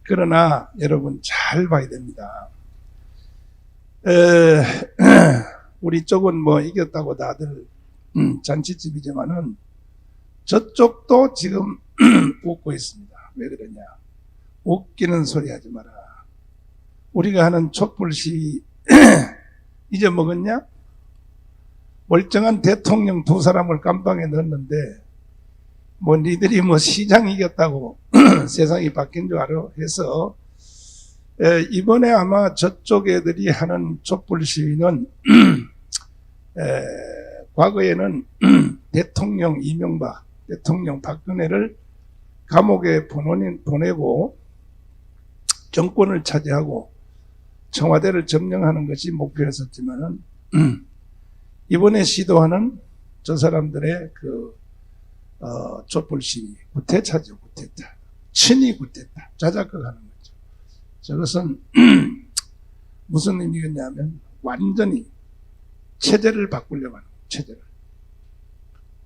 그러나 여러분 잘 봐야 됩니다. 우리 쪽은 뭐 이겼다고 다들 잔치집이지만은 저쪽도 지금 웃고 있습니다. 왜 그러냐? 웃기는 소리 하지 마라. 우리가 하는 촛불시 잊어먹었냐? 멀쩡한 대통령 두 사람을 깜빵에 넣었는데 뭐 니들이 뭐 시장 이겼다고 세상이 바뀐 줄 알아 해서 이번에 아마 저쪽 애들이 하는 촛불 시위는 과거에는 대통령 이명박, 대통령 박근혜를 감옥에 보내고 정권을 차지하고 청와대를 점령하는 것이 목표였었지만은 이번에 시도하는 저 사람들의 촛불 시위, 구태타죠, 구태타. 친이 구태타, 자작극 하는 거죠. 저것은 무슨 의미겠냐면 완전히 체제를 바꾸려고 하는 거예요, 체제를.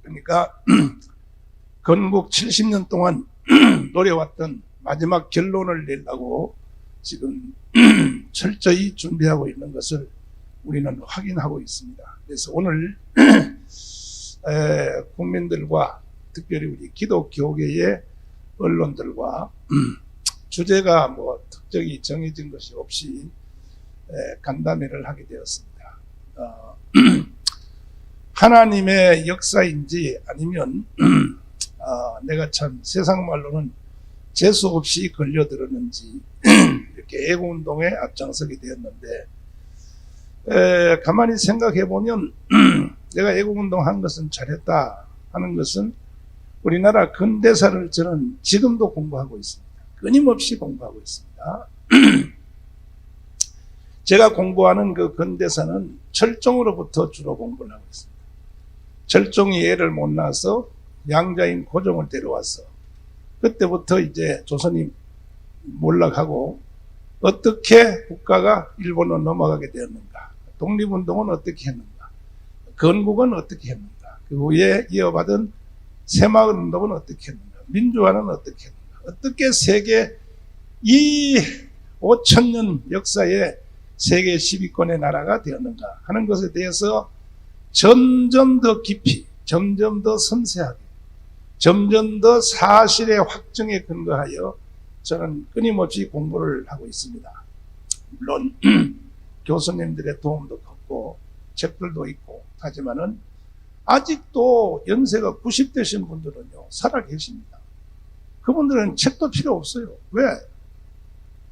그러니까 건국 70년 동안 노려왔던 마지막 결론을 내려고 지금 철저히 준비하고 있는 것을 우리는 확인하고 있습니다. 그래서 오늘 국민들과 특별히 우리 기독교계의 언론들과 주제가 뭐 특정이 정해진 것이 없이 간담회를 하게 되었습니다. 하나님의 역사인지 아니면 내가 참 세상 말로는 재수 없이 걸려들었는지 이렇게 애국운동에 앞장서게 되었는데 가만히 생각해 보면 내가 애국운동 한 것은 잘했다 하는 것은 우리나라 근대사를 저는 지금도 공부하고 있습니다. 끊임없이 공부하고 있습니다. 제가 공부하는 그 근대사는 철종으로부터 주로 공부를 하고 있습니다. 철종이 애를 못 낳아서 양자인 고종을 데려와서 그때부터 이제 조선이 몰락하고 어떻게 국가가 일본으로 넘어가게 되었는가, 독립운동은 어떻게 했는가, 건국은 어떻게 했는가, 그 후에 이어받은 새마을운동은 어떻게 했는가, 민주화는 어떻게 했는가, 어떻게 세계 이 5,000년 역사에 세계 10위권의 나라가 되었는가 하는 것에 대해서 점점 더 깊이, 점점 더 섬세하게, 점점 더 사실의 확정에 근거하여 저는 끊임없이 공부를 하고 있습니다. 물론 교수님들의 도움도 컸고 책들도 있고 하지만은 아직도 연세가 90되신 분들은요 살아 계십니다. 그분들은 책도 필요 없어요. 왜?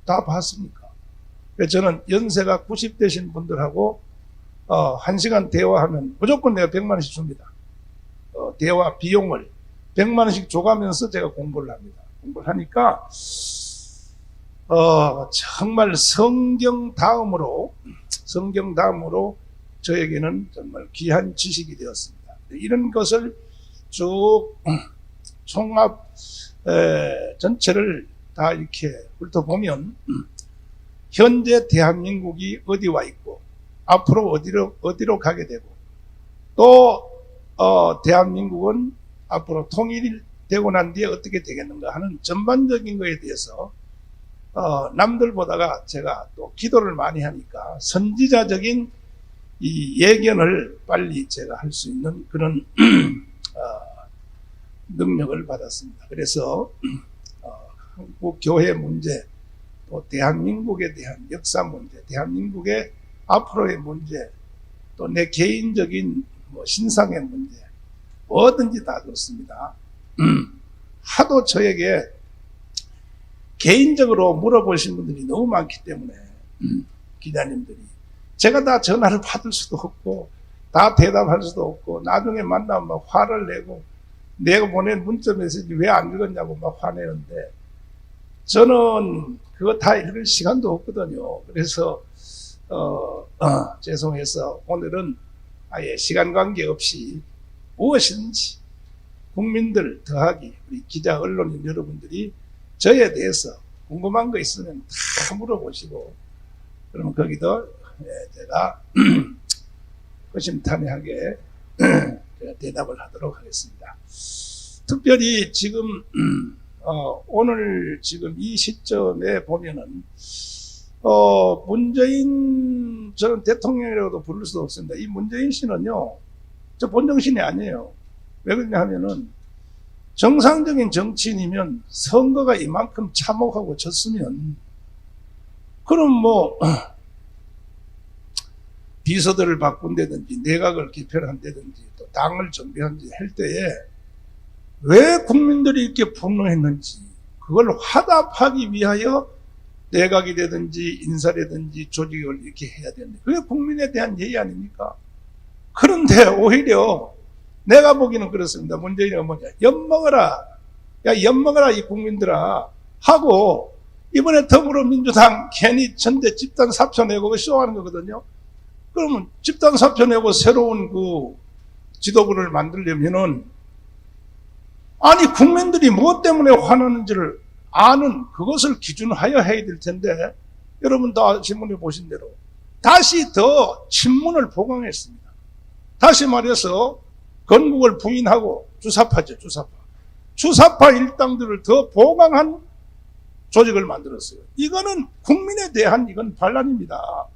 다 봤으니까. 그래서 저는 연세가 90되신 분들하고 1시간 대화하면 무조건 내가 100만 원씩 줍니다. 대화 비용을 100만 원씩 줘가면서 제가 공부를 합니다. 공부를 하니까 정말 성경 다음으로 저에게는 정말 귀한 지식이 되었습니다. 이런 것을 쭉 총합 전체를 다 이렇게 훑어보면 현재 대한민국이 어디 와 있고 앞으로 어디로 가게 되고 또 대한민국은 앞으로 통일되고 난 뒤에 어떻게 되겠는가 하는 전반적인 것에 대해서 남들보다가 제가 또 기도를 많이 하니까 선지자적인 이 예견을 빨리 제가 할 수 있는 그런 능력을 받았습니다. 그래서 한국 교회 문제, 또 대한민국에 대한 역사 문제, 대한민국의 앞으로의 문제, 또 내 개인적인 신상의 문제, 뭐든지 다 좋습니다. 하도 저에게 개인적으로 물어보신 분들이 너무 많기 때문에 기자님들이 제가 다 전화를 받을 수도 없고 다 대답할 수도 없고 나중에 만나면 막 화를 내고 내가 보낸 문자 메시지 왜 안 읽었냐고 막 화내는데 저는 그거 다 읽을 시간도 없거든요. 그래서 죄송해서 오늘은 아예 시간 관계 없이 무엇이든지 국민들 더하기 우리 기자 언론인 여러분들이 저에 대해서 궁금한 거 있으면 다 물어보시고 그러면 거기도 제가 허심탄회하게 대답을 하도록 하겠습니다. 특별히 지금 오늘 지금 이 시점에 보면은 문재인 저는 대통령이라고도 부를 수도 없습니다. 이 문재인 씨는요, 저 본정신이 아니에요. 왜 그러냐 하면은 정상적인 정치인이면 선거가 이만큼 참혹하고 졌으면 그럼 뭐 비서들을 바꾼다든지 내각을 개편한다든지 또 당을 정비한다든지 할 때에 왜 국민들이 이렇게 분노했는지 그걸 화답하기 위하여 내각이 되든지 인사라든지 조직을 이렇게 해야 되는데 그게 국민에 대한 예의 아닙니까? 그런데 오히려 내가 보기는 그렇습니다. 문재인이 뭐냐, 엿먹어라, 야 엿먹어라 이 국민들아 하고 이번에 더불어민주당 괜히 전대 집단 사표 내고 그 쇼하는 거거든요. 그러면 집단 사표 내고 새로운 그 지도부를 만들려면은 아니 국민들이 무엇 때문에 화나는지를 아는 그것을 기준하여 해야 될 텐데 여러분 다 신문에 보신 대로 다시 더 친문을 보강했습니다. 다시 말해서 건국을 부인하고 주사파죠, 주사파. 주사파 일당들을 더 보강한 조직을 만들었어요. 이거는 국민에 대한 이건 반란입니다.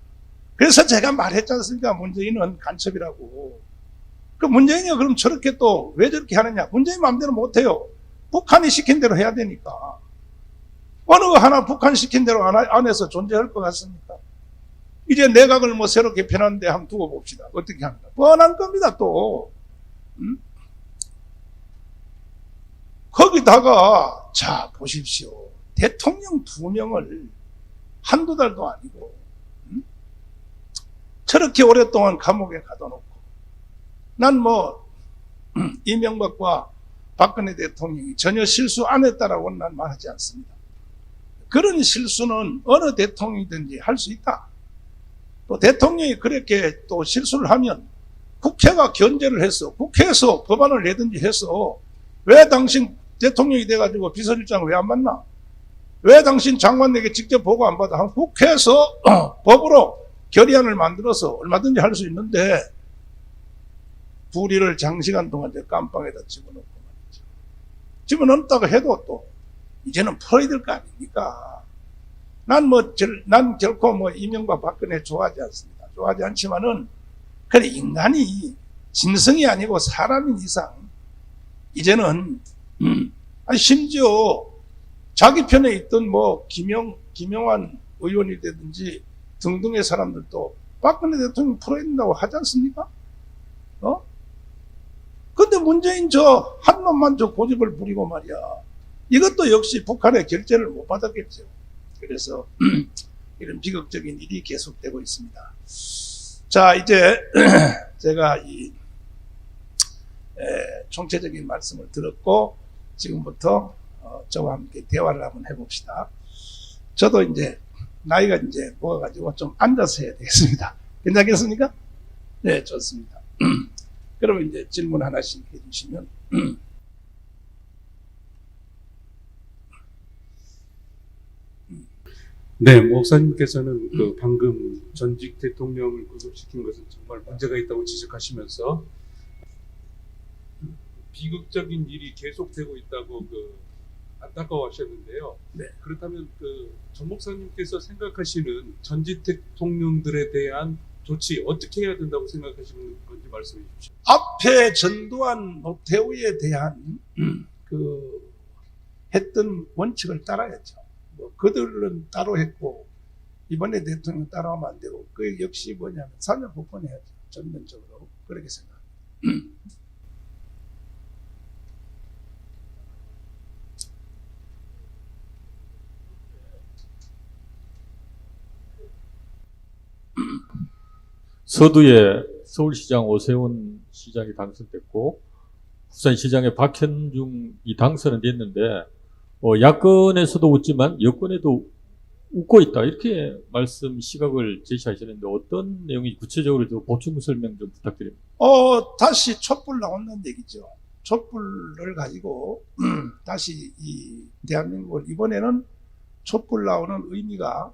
그래서 제가 말했지 않습니까? 문재인은 간첩이라고. 그 문재인이 그럼 저렇게 또 왜 저렇게 하느냐? 문재인 마음대로 못해요. 북한이 시킨 대로 해야 되니까. 어느 거 하나 북한 시킨 대로 안에서 존재할 것 같습니까? 이제 내각을 뭐 새로 개편하는데 한번 두고 봅시다. 어떻게 합니까? 뻔한 겁니다, 또. 거기다가, 자, 보십시오. 대통령 2명을 한두 달도 아니고, 저렇게 오랫동안 감옥에 가둬놓고, 난 뭐, 이명박과 박근혜 대통령이 전혀 실수 안 했다라고는 난 말하지 않습니다. 그런 실수는 어느 대통령이든지 할 수 있다. 또 대통령이 그렇게 또 실수를 하면 국회가 견제를 해서 국회에서 법안을 내든지 해서 왜 당신 대통령이 돼가지고 비서실장 왜 안 만나? 왜 당신 장관에게 직접 보고 안 받아? 국회에서 법으로 결의안을 만들어서 얼마든지 할 수 있는데 부리를 장시간 동안 깜빵에다 집어넣고 말이죠. 집어넣었다고 해도 또 이제는 풀어야 될 거 아닙니까? 난 결코 뭐 이명박 박근혜 좋아하지 않습니다. 좋아하지 않지만은 그래 인간이 짐승이 아니고 사람인 이상 이제는 심지어 자기 편에 있던 뭐 김영환 의원이라든지 등등의 사람들도 박근혜 대통령 풀어야 된다고 하지 않습니까? 근데 문재인 저 한 놈만 저 고집을 부리고 말이야. 이것도 역시 북한의 결재를 못 받았겠죠. 그래서 이런 비극적인 일이 계속되고 있습니다. 자, 이제 제가 이 총체적인 말씀을 들었고 지금부터 저와 함께 대화를 한번 해봅시다. 저도 이제 나이가 이제 먹어가지고 좀 앉아서 해야 되겠습니다. 괜찮겠습니까? 네, 좋습니다. 그러면 이제 질문 하나씩 해주시면. 네, 목사님께서는 그 방금 전직 대통령을 구속시킨 것은 정말 문제가 있다고 지적하시면서 비극적인 일이 계속되고 있다고 안타까워하셨는데요. 네. 그렇다면 전 목사님께서 생각하시는 전직 대통령들에 대한 조치 어떻게 해야 된다고 생각하시는 건지 말씀해 주십시오. 앞에 전두환 노태우에 대한 했던 원칙을 따라야죠. 뭐 그들은 따로 했고 이번에 대통령 따라하면 안 되고 그 역시 뭐냐면 사면 복권해야죠. 전면적으로 그렇게 생각합니다. 서두에 서울시장 오세훈 시장이 당선됐고 부산시장의 박현중이 당선은 됐는데 야권에서도 웃지만 여권에도 웃고 있다 이렇게 시각을 제시하시는데 어떤 내용이 구체적으로 좀 보충 설명 좀 부탁드립니다. 다시 촛불 나온다는 얘기죠. 촛불을 가지고 다시 이 대한민국을 이번에는 촛불 나오는 의미가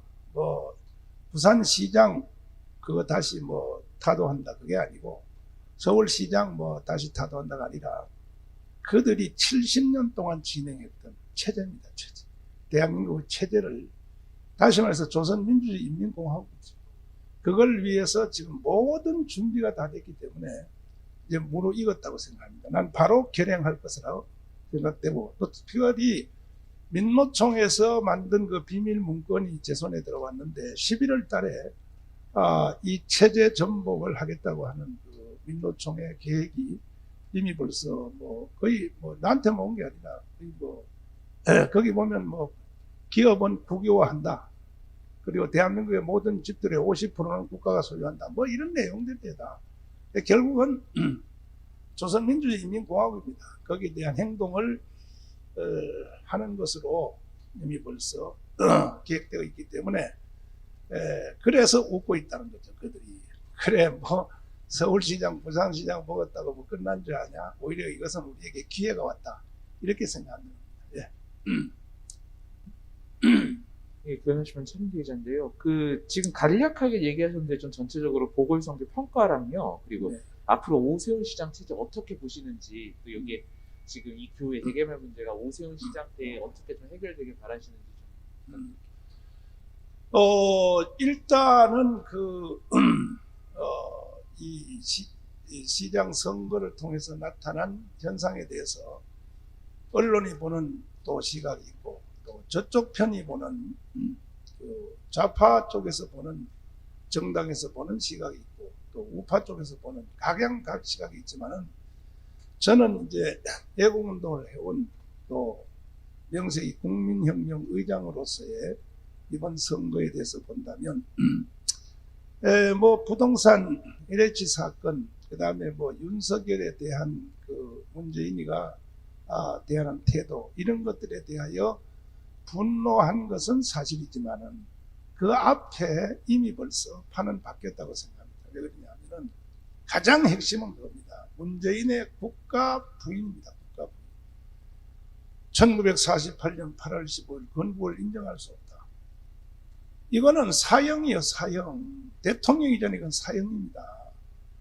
부산시장 그거 다시 타도한다 그게 아니고 서울시장 다시 타도한다가 아니라 그들이 70년 동안 진행했던 체제입니다. 체제. 대한민국의 체제를 다시 말해서 조선민주주의 인민공화국이죠. 그걸 위해서 지금 모든 준비가 다 됐기 때문에 이제 무르익었다고 생각합니다. 난 바로 결행할 것이라고 생각되고 또 특별히 민노총에서 만든 그 비밀 문건이 제 손에 들어왔는데 11월 달에 이 체제 전복을 하겠다고 하는 그 민노총의 계획이 이미 벌써 뭐 거의 뭐 나한테만 온 게 아니라 거의 뭐 거기 보면 뭐 기업은 국유화한다. 그리고 대한민국의 모든 집들의 50%는 국가가 소유한다. 뭐 이런 내용들이다. 결국은 조선민주주의 인민공화국입니다. 거기에 대한 행동을 하는 것으로 이미 벌써 계획되어 있기 때문에 그래서 웃고 있다는 거죠. 그들이 그래 뭐 서울시장 부산시장 먹었다고 뭐 끝난 줄 아냐. 오히려 이것은 우리에게 기회가 왔다. 이렇게 생각합니다. 예. 예, 교환하시면 최민기 기자인데요. 그 지금 간략하게 얘기하셨는데 좀 전체적으로 보궐선거 평가랑요. 그리고 네. 앞으로 오세훈 시장 체제 어떻게 보시는지 또 여기에 지금 이 교회 대개발 문제가 오세훈 시장 때 어떻게 좀 해결되길 바라시는지 좀. 일단은 이 시장 선거를 통해서 나타난 현상에 대해서 언론이 보는 또 시각이 있고 또 저쪽 편이 보는 그 좌파 쪽에서 보는 정당에서 보는 시각이 있고 또 우파 쪽에서 보는 각양 시각이 있지만은 저는 이제 애국운동을 해온 또 명색이 국민혁명 의장으로서의 이번 선거에 대해서 본다면 뭐 부동산 LH 사건 그다음에 뭐 윤석열에 대한 그 문재인이가 대하는 태도 이런 것들에 대하여 분노한 것은 사실이지만은 그 앞에 이미 벌써 판은 바뀌었다고 생각합니다. 왜 그러냐면은 가장 핵심은 그겁니다. 문재인의 국가 부인입니다. 국가 부인. 1948년 8월 15일 건국을 인정할 수 없다. 이거는 사형이요, 사형. 대통령이 전에 이건 사형입니다.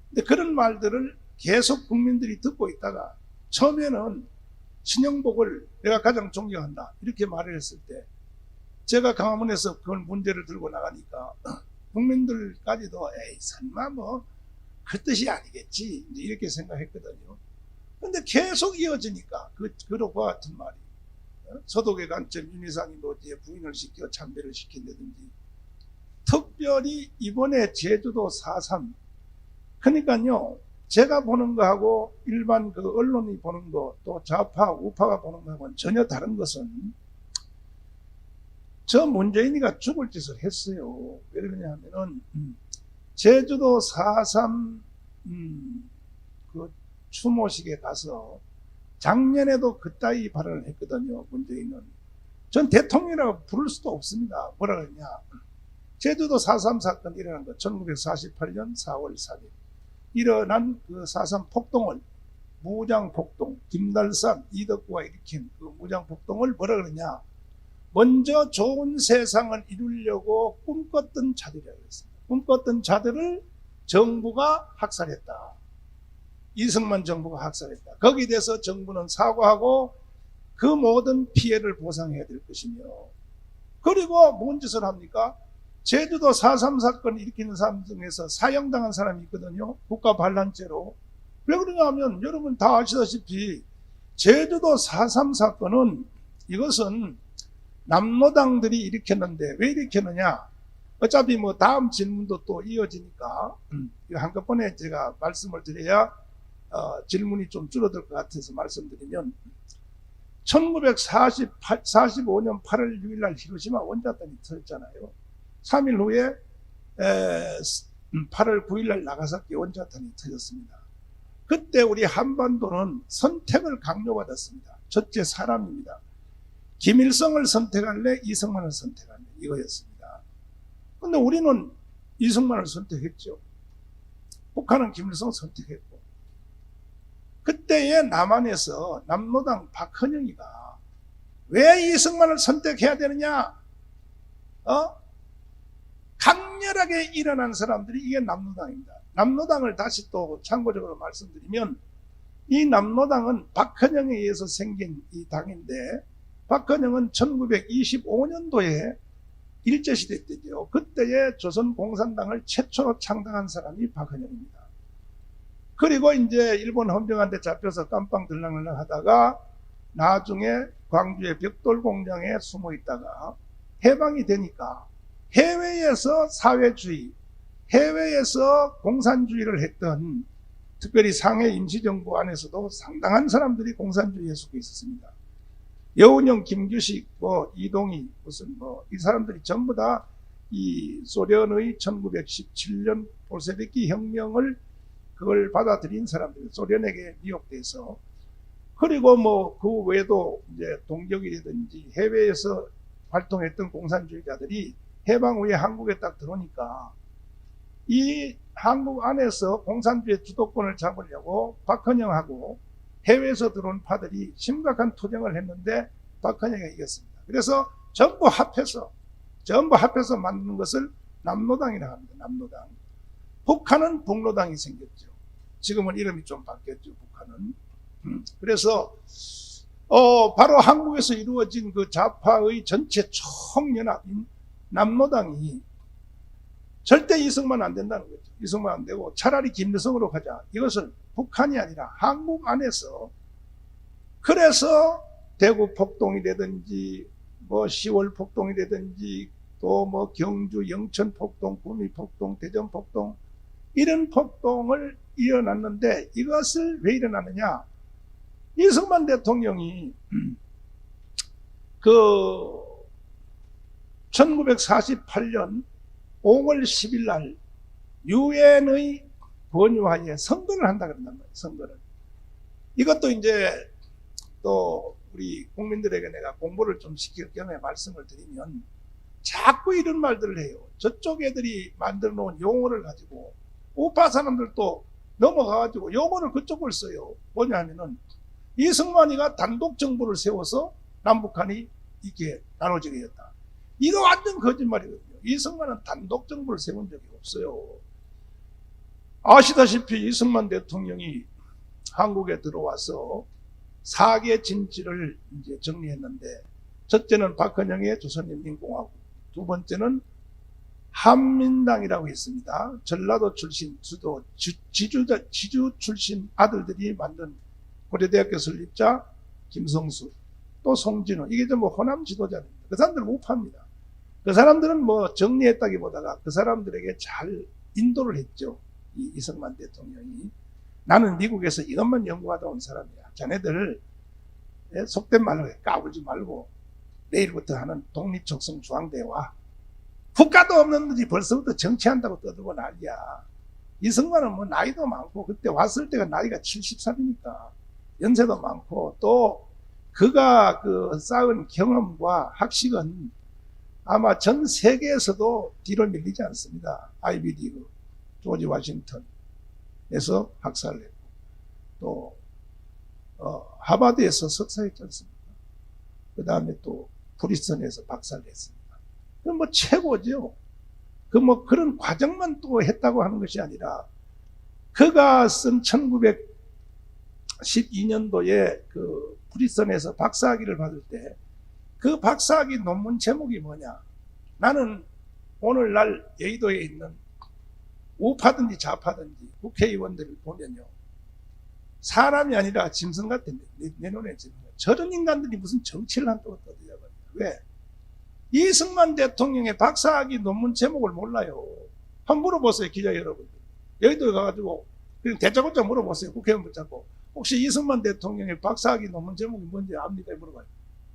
근데 그런 말들을 계속 국민들이 듣고 있다가 처음에는 신영복을 내가 가장 존경한다. 이렇게 말을 했을 때 제가 강화문에서 그걸 문제를 들고 나가니까 국민들까지도 에이 설마 뭐 그 뜻이 아니겠지 이렇게 생각했거든요. 근데 계속 이어지니까 그와 같은 말이 서독의 관점 윤희상이 노지에 부인을 시켜 참배를 시킨다든지 특별히 이번에 제주도 4.3 그러니까요 제가 보는 거하고 일반 그 언론이 보는 거 또 좌파 우파가 보는 거하고는 전혀 다른 것은 저 문재인이가 죽을 짓을 했어요. 왜 그러냐 하면은 제주도 4.3 그 추모식에 가서 작년에도 그따위 발언을 했거든요. 문재인은. 전 대통령이라고 부를 수도 없습니다. 뭐라 그러냐. 제주도 4.3 사건이 일어난 거 1948년 4월 4일 일어난 그 4.3 폭동을 무장폭동 김달삼 이덕구가 일으킨 그 무장폭동을 뭐라 그러냐. 먼저 좋은 세상을 이루려고 꿈꿨던 자들이라고 했습니다. 꿈꿨던 자들을 정부가 학살했다. 이승만 정부가 학살했다. 거기에 대해서 정부는 사과하고 그 모든 피해를 보상해야 될 것이며 그리고 뭔 짓을 합니까? 제주도 4.3 사건을 일으키는 사람 중에서 사형당한 사람이 있거든요. 국가 반란죄로. 왜 그러냐 하면 여러분 다 아시다시피 제주도 4.3 사건은 이것은 남노당들이 일으켰는데 왜 일으켰느냐? 어차피 뭐 다음 질문도 또 이어지니까 한꺼번에 제가 말씀을 드려야 질문이 좀 줄어들 것 같아서 말씀드리면 1945년 8월 6일 날 히로시마 원자탄이 터졌잖아요. 3일 후에 8월 9일 날 나가사키 원자탄이 터졌습니다. 그때 우리 한반도는 선택을 강요받았습니다. 첫째 사람입니다. 김일성을 선택할래 이승만을 선택할래 이거였습니다. 근데 우리는 이승만을 선택했죠. 북한은 김일성 선택했고 그때의 남한에서 남노당 박헌영이가 왜 이승만을 선택해야 되느냐? 강렬하게 일어난 사람들이 이게 남노당입니다. 남노당을 다시 또 참고적으로 말씀드리면 이 남노당은 박헌영에 의해서 생긴 이 당인데 박헌영은 1925년도에 일제시대 때죠. 그때에 조선공산당을 최초로 창당한 사람이 박헌영입니다. 그리고 이제 일본 헌병한테 잡혀서 깜빵 들락날락 하다가 나중에 광주의 벽돌 공장에 숨어 있다가 해방이 되니까 해외에서 사회주의, 해외에서 공산주의를 했던 특별히 상해 임시정부 안에서도 상당한 사람들이 공산주의에 속해 있었습니다. 여운형, 김규식, 이동희, 이 사람들이 전부 다 이 소련의 1917년 볼셰비키 혁명을 그걸 받아들인 사람들, 소련에게 미혹돼서. 그리고 그 외에도 이제 동격이라든지 해외에서 활동했던 공산주의자들이 해방 후에 한국에 딱 들어오니까 이 한국 안에서 공산주의 주도권을 잡으려고 박헌영하고 해외에서 들어온 파들이 심각한 투쟁을 했는데 박헌영이 이겼습니다. 그래서 전부 합해서 만드는 것을 남로당이라고 합니다. 남로당. 북한은 북로당이 생겼죠. 지금은 이름이 좀 바뀌었죠. 북한은. 그래서 바로 한국에서 이루어진 그 좌파의 전체 총연합인 남로당이 절대 이승만 안 된다는 거죠. 이승만 안 되고 차라리 김대성으로 가자. 이것을 북한이 아니라 한국 안에서. 그래서 대구 폭동이라든지 10월 폭동이라든지 또 경주 영천 폭동, 구미 폭동, 대전 폭동 이런 폭동을 일어났는데 이것을 왜 일어났느냐? 이승만 대통령이 1948년 5월 10일 날 유엔의 권유하에 선거를 한다 그런단 말이에요. 선거를. 이것도 이제 또 우리 국민들에게 내가 공부를 좀 시킬 겸해 말씀을 드리면 자꾸 이런 말들을 해요. 저쪽 애들이 만들어 놓은 용어를 가지고 우파 사람들도 넘어가가지고 용어를 그쪽을 써요. 뭐냐 하면은 이승만이가 단독 정부를 세워서 남북한이 이렇게 나눠지게 됐다. 이거 완전 거짓말이거든요. 이승만은 단독 정부를 세운 적이 없어요. 아시다시피 이승만 대통령이 한국에 들어와서 4개 진지를 이제 정리했는데, 첫째는 박헌영의 조선인민공화국, 두 번째는 한민당이라고 있습니다. 전라도 출신, 지주 출신 아들들이 만든 고려대학교 설립자 김성수, 또 송진호, 이게 좀 호남 지도자입니다. 그 사람들은 우파입니다. 그 사람들은 정리했다기보다가 그 사람들에게 잘 인도를 했죠. 이승만 대통령이. 나는 미국에서 이것만 연구하다 온 사람이야. 자네들 속된 말로 까불지 말고 내일부터 하는 독립적성중앙대에 와. 국가도 없는 놈들이 벌써부터 정치한다고 떠들고 난리야. 이승만은 나이도 많고 그때 왔을 때가 나이가 70살이니까 연세도 많고 또 그가 쌓은 경험과 학식은 아마 전 세계에서도 뒤로 밀리지 않습니다. 아이비리그, 조지 워싱턴에서 학사를 했고 또 하버드에서 석사했지 않습니까? 그 다음에 또 프리스턴에서 박사를 했습니다. 그럼 최고죠. 그런 과정만 또 했다고 하는 것이 아니라 그가 쓴 1912년도에 프리스턴에서 박사학위를 받을 때 그 박사학위 논문 제목이 뭐냐? 나는 오늘날 여의도에 있는 우파든지 좌파든지 국회의원들을 보면요, 사람이 아니라 짐승 같아. 내 눈에 짐승. 저런 인간들이 무슨 정치를 한다고 떠들어요. 왜? 이승만 대통령의 박사학위 논문 제목을 몰라요. 한번 물어보세요, 기자 여러분들. 여의도에 가가지고 그냥 대짜고짜 물어보세요. 국회의원 붙잡고 혹시 이승만 대통령의 박사학위 논문 제목이 뭔지 압니까? 물어봐요.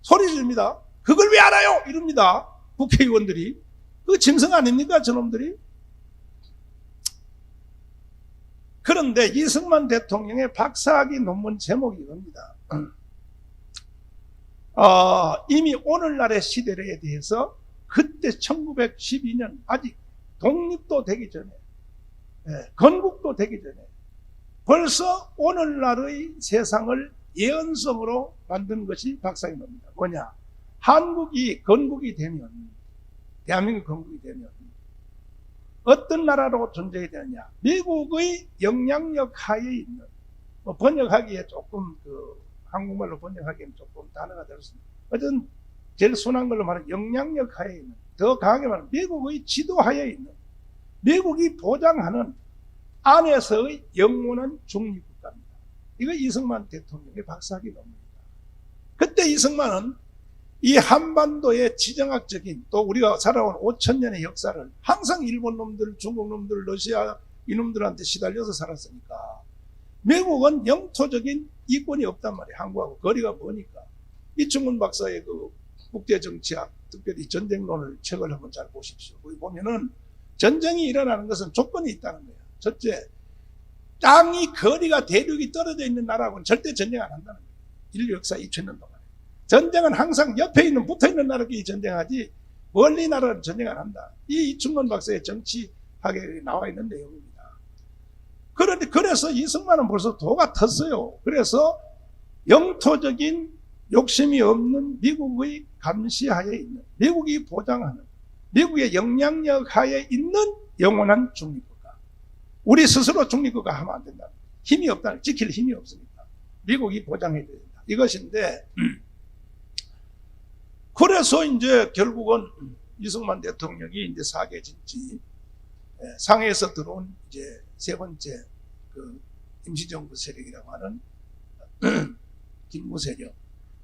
소리 지릅니다. 그걸 왜 알아요? 이럽니다. 국회의원들이. 그 짐승 아닙니까? 저놈들이. 그런데 이승만 대통령의 박사학위 논문 제목이 이겁니다. 이미 오늘날의 시대에 대해서 그때 1912년 아직 독립도 되기 전에, 건국도 되기 전에 벌써 오늘날의 세상을 예언성으로 만든 것이 박사학위 논문입니다. 뭐냐? 한국이 건국이 되면, 대한민국 건국이 되면 어떤 나라로 존재해야 되느냐? 미국의 영향력 하에 있는, 번역하기에 조금 한국말로 번역하기에는 조금 단어가 될 수 있습니다. 어떤 제일 순한 걸로 말하면 영향력 하에 있는, 더 강하게 말하면 미국의 지도하에 있는, 미국이 보장하는 안에서의 영원한 중립국가입니다. 이거 이승만 대통령의 박사학위 논문입니다. 그때 이승만은 이 한반도의 지정학적인, 또 우리가 살아온 5,000년의 역사를 항상 일본 놈들, 중국 놈들, 러시아 이놈들한테 시달려서 살았으니까 미국은 영토적인 이권이 없단 말이에요. 한국하고 거리가 머니까. 이충훈 박사의 그 국제정치학, 특별히 전쟁론을 책을 한번 잘 보십시오. 거기 보면은 전쟁이 일어나는 것은 조건이 있다는 거예요. 첫째, 땅이 거리가 대륙이 떨어져 있는 나라하고는 절대 전쟁 안 한다는 거예요. 인류 역사 2000년 동안에. 전쟁은 항상 옆에 있는, 붙어 있는 나라끼리 전쟁하지 멀리 나라는 전쟁 안 한다. 이 이충원 박사의 정치학에 나와 있는 내용입니다. 그런데 그래서 이승만은 벌써 도가 텄어요. 그래서 영토적인 욕심이 없는 미국의 감시하에 있는, 미국이 보장하는, 미국의 영향력 하에 있는 영원한 중립국가. 우리 스스로 중립국가 하면 안 된다. 힘이 없다. 지킬 힘이 없으니까. 미국이 보장해야 된다. 이것인데, 그래서 이제 결국은 이승만 대통령이 이제 사계 진지, 상해에서 들어온 이제 세 번째 그 임시정부 세력이라고 하는 김구 세력,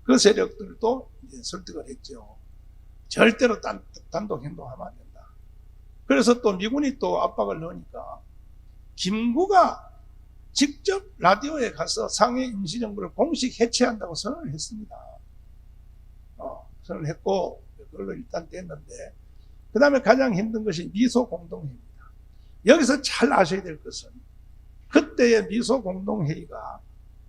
그 세력들도 이제 설득을 했죠. 절대로 단독 행동하면 안 된다. 그래서 또 미군이 또 압박을 넣으니까 김구가 직접 라디오에 가서 상해 임시정부를 공식 해체한다고 선언을 했습니다. 선언을 했고 그걸로 일단 됐는데, 그 다음에 가장 힘든 것이 미소 공동회의입니다. 여기서 잘 아셔야 될 것은 그때의 미소 공동회의가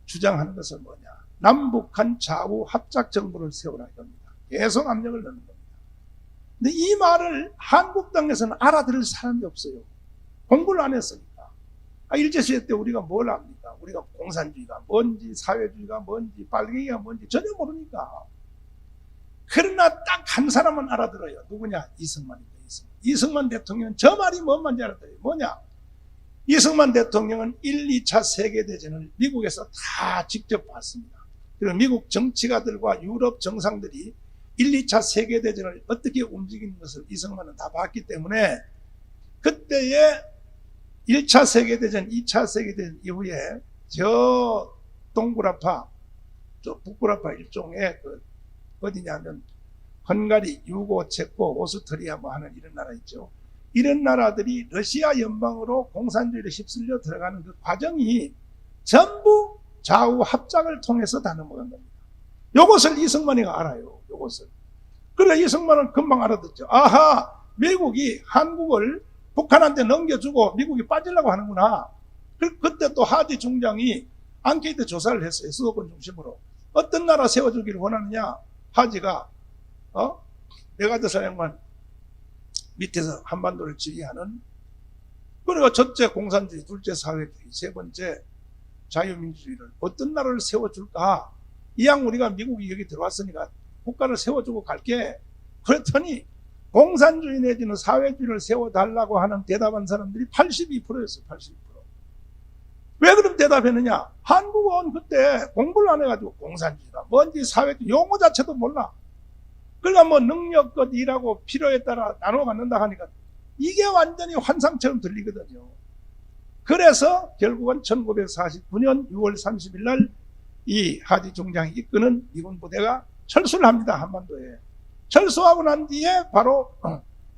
주장하는 것은 뭐냐, 남북한 좌우 합작 정부를 세우라 이겁니다. 계속 압력을 넣는 겁니다. 근데 이 말을 한국당에서는 알아들을 사람이 없어요. 공부를 안 했으니까. 일제시대 때 우리가 뭘 압니까? 우리가 공산주의가 뭔지, 사회주의가 뭔지, 빨갱이가 뭔지 전혀 모르니까. 그러나 딱 한 사람은 알아들어요. 누구냐? 이승만입니다. 이승만 대통령은 저 말이 뭔 말인지 알아들어요. 뭐냐? 이승만 대통령은 1, 2차 세계대전을 미국에서 다 직접 봤습니다. 그리고 미국 정치가들과 유럽 정상들이 1, 2차 세계대전을 어떻게 움직이는 것을 이승만은 다 봤기 때문에 그때의 1차 세계대전, 2차 세계대전 이후에 저 동구라파, 저 북구라파 일종의 그 어디냐면 헝가리, 유고, 체코, 오스트리아 뭐 하는 이런 나라 있죠. 이런 나라들이 러시아 연방으로 공산주의를 휩쓸려 들어가는 그 과정이 전부 좌우 합작을 통해서 다 넘어간 겁니다. 요것을 이승만이가 알아요. 요것을. 그래 이승만은 금방 알아듣죠. 아하, 미국이 한국을 북한한테 넘겨주고 미국이 빠지려고 하는구나. 그때 또 하디 중장이 앙케이트 조사를 했어요. 수도권 중심으로. 어떤 나라 세워주기를 원하느냐. 하지가 메가드 사령관 밑에서 한반도를 지휘하는, 그리고 첫째 공산주의, 둘째 사회주의, 세 번째 자유민주주의를 어떤 나라를 세워줄까. 이왕 우리가 미국이 여기 들어왔으니까 국가를 세워주고 갈게. 그랬더니 공산주의 내지는 사회주의를 세워달라고 하는 대답한 사람들이 82%였어요. 82%. 왜 그럼 대답했느냐? 한국은 그때 공부를 안 해가지고 공산주의가 뭔지 사회주의 용어 자체도 몰라. 그러니까 뭐 능력껏 일하고 필요에 따라 나눠 갖는다 하니까 이게 완전히 환상처럼 들리거든요. 그래서 결국은 1949년 6월 30일 날 이 하디 중장이 이끄는 미군 부대가 철수를 합니다. 한반도에. 철수하고 난 뒤에 바로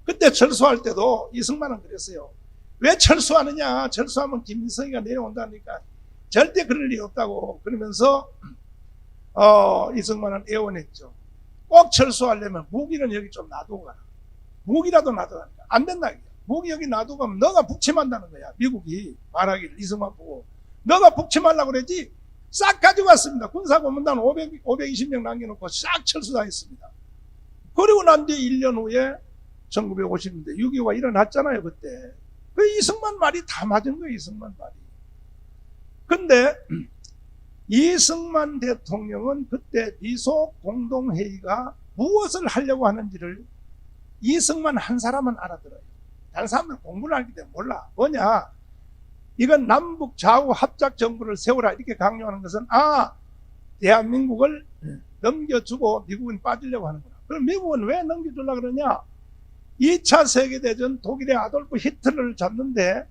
그때 철수할 때도 이승만은 그랬어요. 왜 철수하느냐? 철수하면 김일성이가 내려온다니까 절대 그럴 리 없다고 그러면서 이승만은 애원했죠. 꼭 철수하려면 무기는 여기 좀 놔두고 가라. 무기라도 놔두고 가라. 안 된다. 무기 여기 놔두고 가면 너가 북침한다는 거야. 미국이 말하기를 이승만 보고. 너가 북침하려고 그러지? 싹 가지고 왔습니다. 군사고문단 520명 남겨놓고 싹 철수당했습니다. 그리고 난 뒤에 1년 후에 1950년대 6.25가 일어났잖아요. 그때. 그 이승만 말이 다 맞은 거예요. 이승만 말이. 근데 이승만 대통령은 그때 미소 공동회의가 무엇을 하려고 하는지를 이승만 한 사람은 알아들어요. 다른 사람들은 공부를 하기 때문에 몰라. 뭐냐? 이건 남북 좌우 합작 정부를 세우라 이렇게 강요하는 것은 대한민국을 넘겨주고 미국은 빠지려고 하는구나. 그럼 미국은 왜 넘겨주려고 그러냐? 2차 세계대전 독일의 아돌프 히틀러를 잡는데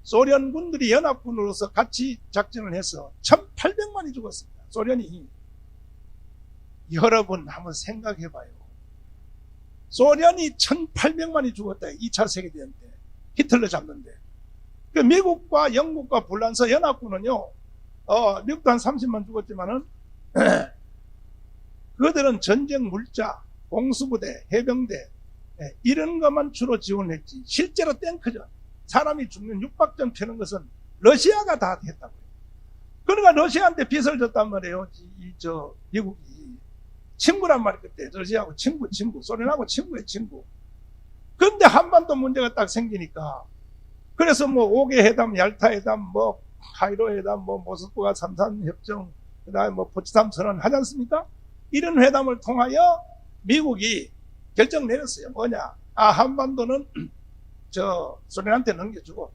소련군들이 연합군으로서 같이 작전을 해서 1800만이 죽었습니다. 소련이. 여러분 한번 생각해봐요. 소련이 1800만이 죽었다. 2차 세계대전 때. 히틀러 잡는데. 그 미국과 영국과 불란서 연합군은요, 미국도 한 30만 죽었지만은, 그들은 전쟁 물자, 공수부대, 해병대, 이런 것만 주로 지원했지. 실제로 탱크전, 사람이 죽는 육박전 펴는 것은 러시아가 다 했다고요. 그러니까 러시아한테 빚을 졌단 말이에요. 미국이. 친구란 말이에요. 그때 러시아하고 친구, 소련하고 친구의 친구. 근데 한반도 문제가 딱 생기니까, 그래서 뭐 5개 회담, 얄타 회담, 뭐 카이로 회담, 뭐 모스크바 3.3 협정, 그다음에 뭐 포츠담 선언 하지 않습니까? 이런 회담을 통하여 미국이 결정 내렸어요. 뭐냐? 한반도는 소련한테 넘겨주고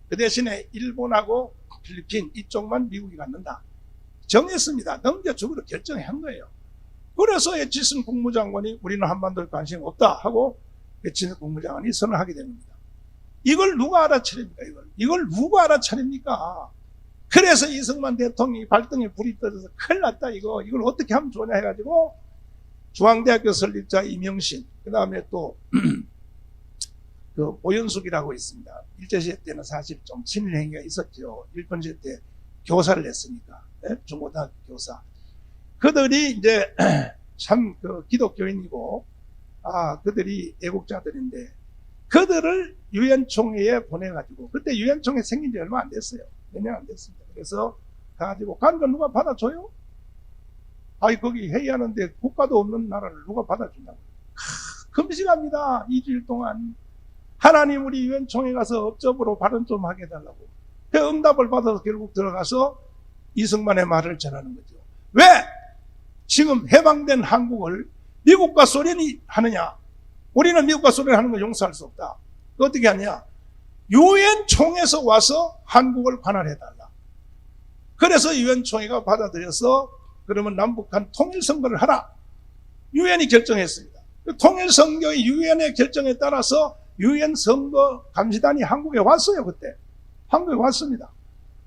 그 대신에 일본하고 필리핀 이쪽만 미국이 갖는다. 정했습니다. 넘겨주기로 결정한 거예요. 그래서 에치슨 국무장관이 우리는 한반도에 관심 없다 하고 에치슨 국무장관이 선언하게 됩니다. 이걸 누가 알아차립니까? 이걸 누가 알아차립니까? 그래서 이승만 대통령이 발등에 불이 떠져서 큰일 났다 이걸 어떻게 하면 좋냐 해가지고 중앙대학교 설립자 이명신, 그 다음에 또 그 오연숙이라고 있습니다. 일제시대 때는 사실 좀 친일 행위가 있었죠. 일본시대 때 교사를 했으니까, 중고등학교 교사. 그들이 이제 참 기독교인이고, 그들이 애국자들인데, 그들을 유엔 총회에 보내가지고, 그때 유엔 총회 생긴 지 얼마 안 됐어요. 몇 년 안 됐습니다. 그래서 가지고 간 건 누가 받아줘요? 거기 회의하는데 국가도 없는 나라를 누가 받아준다고? 금식합니다. 2주일 동안. 하나님 우리 유엔 총회 가서 업적으로 발언 좀 하게 해달라고. 그 응답을 받아서 결국 들어가서 이승만의 말을 전하는 거죠. 왜 지금 해방된 한국을 미국과 소련이 하느냐? 우리는 미국과 소련이 하는 거 용서할 수 없다. 어떻게 하냐? 유엔 총회에서 와서 한국을 관할해달라. 그래서 유엔 총회가 받아들여서 그러면 남북한 통일선거를 하라. 유엔이 결정했습니다. 그 통일선거의 유엔의 결정에 따라서 유엔 선거 감시단이 한국에 왔어요. 그때 한국에 왔습니다.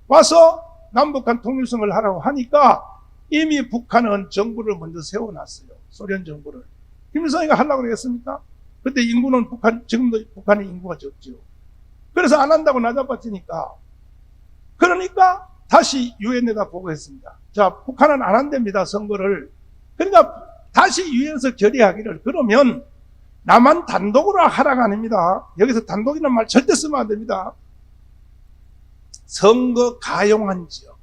와서 남북한 통일선거를 하라고 하니까 이미 북한은 정부를 먼저 세워놨어요. 소련 정부를. 김일성이가 하려고 그랬습니까? 그때 인구는 지금도 북한의 인구가 적죠. 그래서 안 한다고 나자빠지니까. 그러니까 다시 유엔에다 보고했습니다. 자, 북한은 안 한답니다. 선거를. 그러니까 다시 유엔에서 결의하기를. 그러면 남한 단독으로 하라가 아닙니다. 여기서 단독이라는 말 절대 쓰면 안 됩니다. 선거 가용한 지역.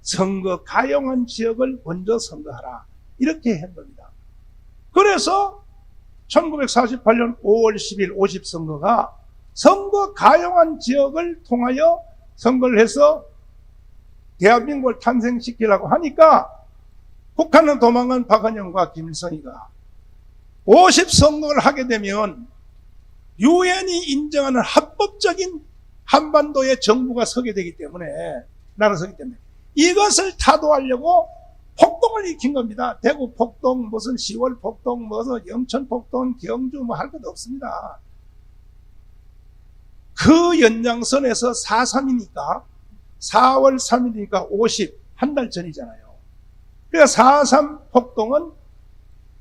선거 가용한 지역을 먼저 선거하라. 이렇게 한 겁니다. 그래서 1948년 5월 10일 50선거가 선거 가용한 지역을 통하여 선거를 해서 대한민국을 탄생시키려고 하니까 북한은 도망간 박헌영과 김일성이가 50선거를 하게 되면 유엔이 인정하는 합법적인 한반도의 정부가 서게 되기 때문에, 나라 서기 때문에 이것을 타도하려고 폭동을 일으킨 겁니다. 대구 폭동, 무슨 10월 폭동, 무슨 영천 폭동, 경주 뭐 할 것도 없습니다. 그 연장선에서 4.3이니까 4월 3일이니까 50, 한 달 전이잖아요. 그러니까 4.3 폭동은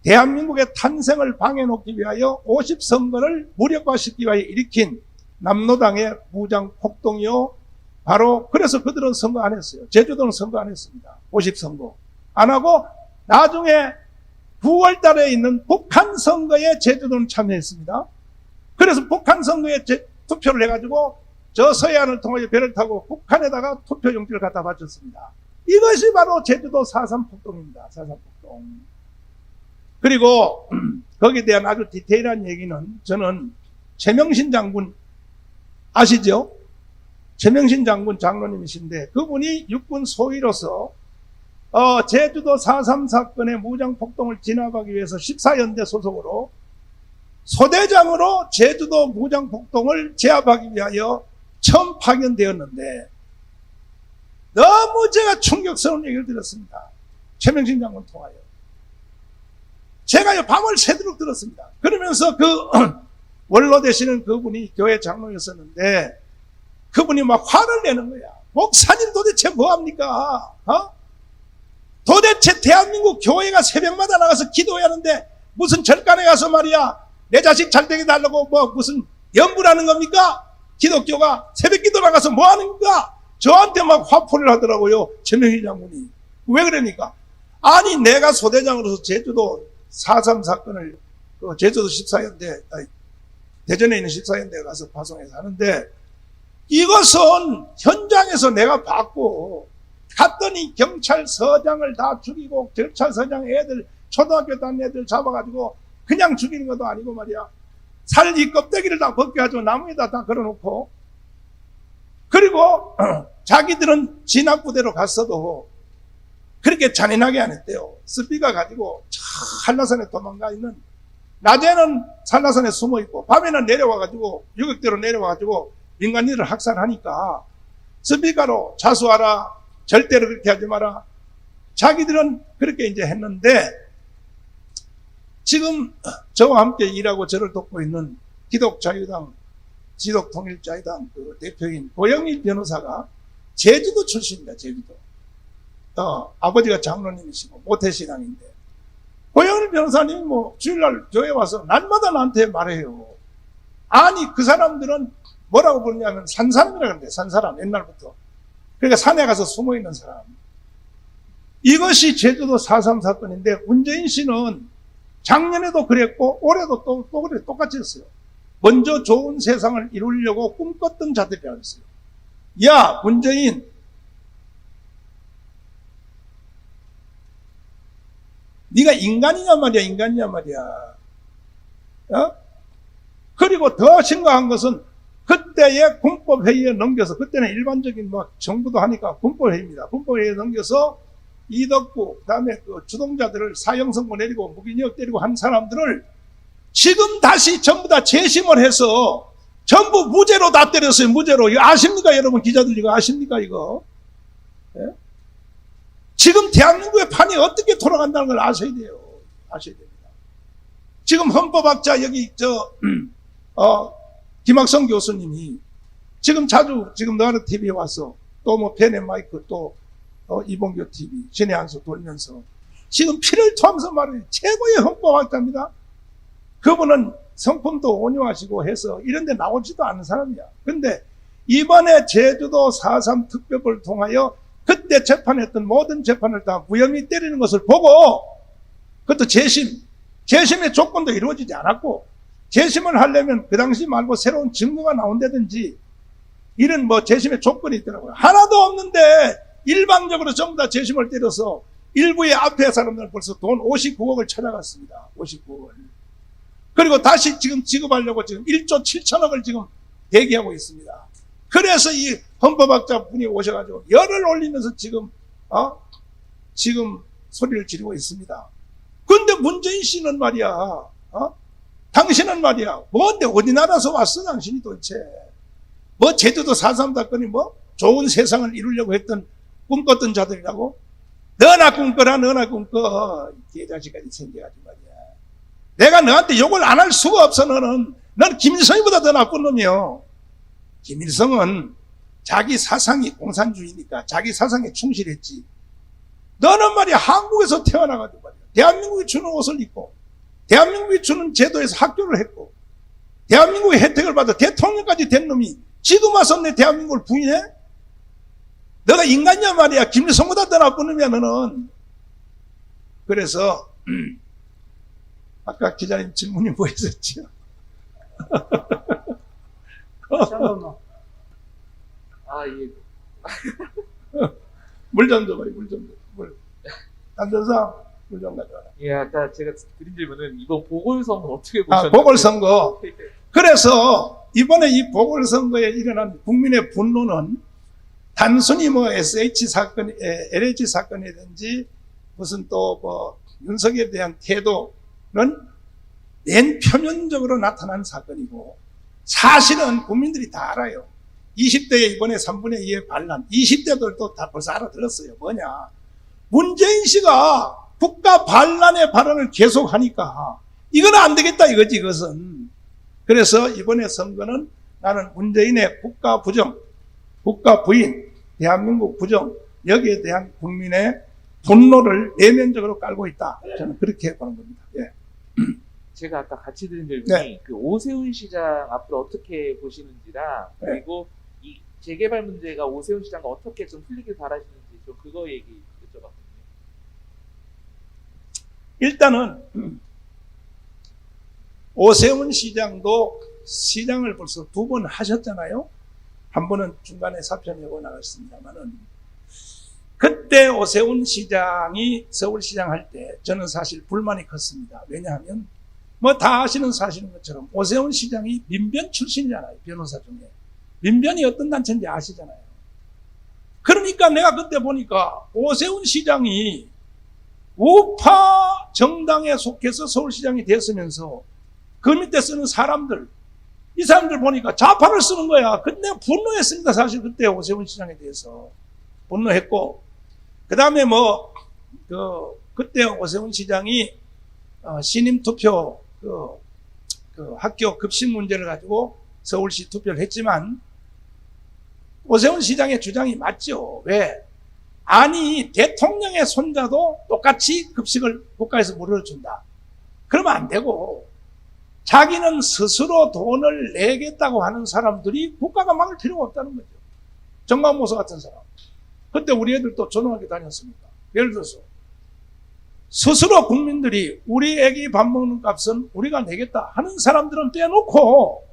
대한민국의 탄생을 방해놓기 위하여 50선거를 무력화시키기 위하여 일으킨 남로당의 무장 폭동이요. 바로 그래서 그들은 선거 안 했어요. 제주도는 선거 안 했습니다. 50선거. 안 하고 나중에 9월 달에 있는 북한 선거에 제주도는 참여했습니다. 그래서 북한 선거에 투표를 해가지고 저 서해안을 통해 배를 타고 북한에다가 투표 용지를 갖다 바쳤습니다. 이것이 바로 제주도 4.3 폭동입니다. 4.3 폭동. 그리고 거기에 대한 아주 디테일한 얘기는 저는 최명신 장군 아시죠? 최명신 장군 장로님이신데 그분이 육군 소위로서 제주도 4.3 사건의 무장폭동을 진압하기 위해서 14연대 소속으로 소대장으로 제주도 무장폭동을 제압하기 위하여 처음 파견되었는데 너무 제가 충격스러운 얘기를 들었습니다. 최명신 장군 통하여. 제가요 밤을 새도록 들었습니다. 그러면서 그 원로 되시는 그분이 교회 장로였었는데 그분이 막 화를 내는 거야. 목사님 도대체 뭐합니까? 도대체 대한민국 교회가 새벽마다 나가서 기도해야 하는데 무슨 절간에 가서 말이야 내 자식 잘 되게 달라고 뭐 무슨 연부라는 겁니까? 기독교가 새벽 기도 나가서 뭐 하는 겁니까? 저한테 막 화풀이를 하더라고요. 최명희 장군이. 왜 그러니까? 아니 내가 소대장으로서 제주도 4.3 사건을 제주도 14연대 대전에 있는 14연대에 가서 파송해서 하는데 이것은 현장에서 내가 봤고 갔더니 경찰서장을 다 죽이고 경찰서장 애들 초등학교 다니는 애들 잡아가지고 그냥 죽이는 것도 아니고 말이야 살 이 껍데기를 다 벗겨가지고 나무에다 다 걸어놓고 그리고 자기들은 진압부대로 갔어도 그렇게 잔인하게 안 했대요. 스피가 가지고 한라산에 도망가 있는 낮에는 한라산에 숨어 있고 밤에는 내려와가지고 유격대로 내려와가지고 민간인을 학살하니까 스피가로 자수하라 절대로 그렇게 하지 마라 자기들은 그렇게 이제 했는데 지금 저와 함께 일하고 저를 돕고 있는 기독자유당 지독통일자유당 그 대표인 고영일 변호사가 제주도 출신입니다. 제주도 아버지가 장로님이시고 모태신앙인데 고영일 변호사님이 뭐 주일날 교회 와서 날마다 나한테 말해요. 아니 그 사람들은 뭐라고 부르냐면 산사람이라고 그러는데 산사람 옛날부터 그러니까 산에 가서 숨어있는 사람 이것이 제주도 4.3 사건인데 문재인 씨는 작년에도 그랬고 올해도 또 그래 똑같이 했어요. 먼저 좋은 세상을 이루려고 꿈꿨던 자들이라고 했어요. 야 문재인 네가 인간이냐 말이야. 그리고 더 심각한 것은 그때의 군법회의에 넘겨서 그때는 일반적인 막 정부도 하니까 군법회의입니다. 군법회의에 넘겨서 이덕구 그다음에 그 주동자들을 사형 선고 내리고 무기징역 때리고 한 사람들을 지금 다시 전부 다 재심을 해서 전부 무죄로 다 때렸어요. 무죄로. 이거 아십니까 여러분 기자들 이거 아십니까 이거? 예? 지금 대한민국의 판이 어떻게 돌아간다는 걸 아셔야 돼요. 아셔야 됩니다. 지금 헌법학자 여기 김학성 교수님이 지금 자주 지금 너하는 TV에 와서 또 뭐 펜앤 마이크 또 이봉교 TV 신의 한수 돌면서 지금 피를 토하면서 말해요. 최고의 헌법학자입니다. 그분은 성품도 온유하시고 해서 이런 데 나오지도 않은 사람이야. 근데 이번에 제주도 4.3 특별법을 통하여 그때 재판했던 모든 재판을 다 무혐의 때리는 것을 보고 그것도 재심의 조건도 이루어지지 않았고 재심을 하려면 그 당시 말고 새로운 증거가 나온다든지 이런 뭐 재심의 조건이 있더라고요. 하나도 없는데 일방적으로 전부 다 재심을 때려서 일부의 앞에 사람들은 벌써 돈 59억을 찾아갔습니다. 59억을. 그리고 다시 지금 지급하려고 지금 1조 7천억을 지금 대기하고 있습니다. 그래서 이 헌법학자 분이 오셔가지고 열을 올리면서 지금 소리를 지르고 있습니다. 그런데 문재인 씨는 말이야, 당신은 말이야, 뭔데 어디 나라에서 왔어 당신이 도대체? 뭐 제주도 4.3 사건이 뭐 좋은 세상을 이루려고 했던 꿈꿨던 자들이라고? 너나 꿈꿔라 너나 꿈꿔. 개자식까지 생겨가지고 말이야. 내가 너한테 욕을 안 할 수가 없어. 너는 김일성보다 더 나쁜 놈이요. 김일성은 자기 사상이 공산주의니까 자기 사상에 충실했지. 너는 말이야 한국에서 태어나가지고 말이야 대한민국이 주는 옷을 입고 대한민국이 주는 제도에서 학교를 했고 대한민국의 혜택을 받아 대통령까지 된 놈이 지금 와서 내 대한민국을 부인해? 너가 인간이야 말이야. 김일성보다 더 나쁜 놈이야 너는. 그래서 아까 기자님 질문이 뭐였었죠? 물 좀 줘봐요. 물 좀 줘. 물. 안전사 물 좀 가져와라. 예, 아까 제가 드린 질문은 이번 보궐선거 어떻게 보셨나요? 보궐선거. 그래서 이번에 이 보궐선거에 일어난 국민의 분노는 단순히 뭐 SH 사건, LH 사건이든지 무슨 또 뭐 윤석열에 대한 태도는 맨 표면적으로 나타난 사건이고 사실은 국민들이 다 알아요. 20대에 이번에 3분의 2의 반란, 20대들도 다 벌써 알아들었어요. 뭐냐. 문재인 씨가 국가 반란의 발언을 계속하니까 이건 안 되겠다 이거지 이것은. 그래서 이번에 선거는 나는 문재인의 국가 부정, 국가 부인, 대한민국 부정 여기에 대한 국민의 분노를 내면적으로 깔고 있다. 저는 그렇게 보는 겁니다. 예. 제가 아까 같이 드린 질문이 네. 그 오세훈 시장 앞으로 어떻게 보시는지랑 네. 그리고 이 재개발 문제가 오세훈 시장과 어떻게 좀 풀리길 바라시는지 좀 그거 얘기 여쭤봤거든요. 일단은 오세훈 시장도 시장을 벌써 2번 하셨잖아요. 한 번은 중간에 사표내고 나갔습니다만은 그때 오세훈 시장이 서울시장 할 때 저는 사실 불만이 컸습니다. 왜냐하면 뭐 다 아시는 사실인 것처럼 오세훈 시장이 민변 출신이잖아요. 변호사 중에. 민변이 어떤 단체인지 아시잖아요. 그러니까 내가 그때 보니까 오세훈 시장이 우파 정당에 속해서 서울시장이 됐으면서 그 밑에 쓰는 사람들, 이 사람들 보니까 좌파를 쓰는 거야. 근데 분노했습니다. 사실 그때 오세훈 시장에 대해서 분노했고, 그 다음에 그때 오세훈 시장이 신임 투표 그 학교 급식 문제를 가지고 서울시 투표를 했지만 오세훈 시장의 주장이 맞죠. 왜? 아니 대통령의 손자도 똑같이 급식을 국가에서 무료로 준다. 그러면 안 되고 자기는 스스로 돈을 내겠다고 하는 사람들이 국가가 막을 필요가 없다는 거죠. 정광모서 같은 사람. 그때 우리 애들도 초등학교 다녔습니까? 예를 들어서 스스로 국민들이 우리 애기 밥 먹는 값은 우리가 내겠다 하는 사람들은 빼놓고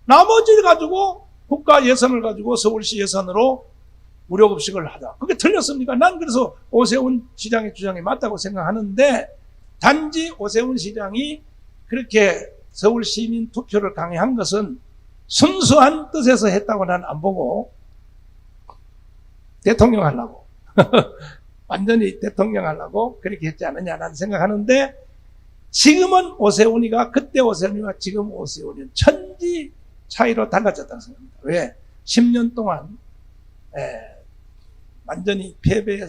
나머지를 가지고 국가 예산을 가지고 서울시 예산으로 무료급식을 하자. 그게 틀렸습니까? 난 그래서 오세훈 시장의 주장이 맞다고 생각하는데 단지 오세훈 시장이 그렇게 서울 시민 투표를 강행한 것은 순수한 뜻에서 했다고 난 안 보고 대통령 하려고 완전히 대통령 하려고 그렇게 했지 않느냐 난 생각하는데 지금은 오세훈이가 그때 오세훈이와 지금 오세훈이는 천지 차이로 달라졌다고 생각합니다. 왜? 10년 동안 완전히 패배의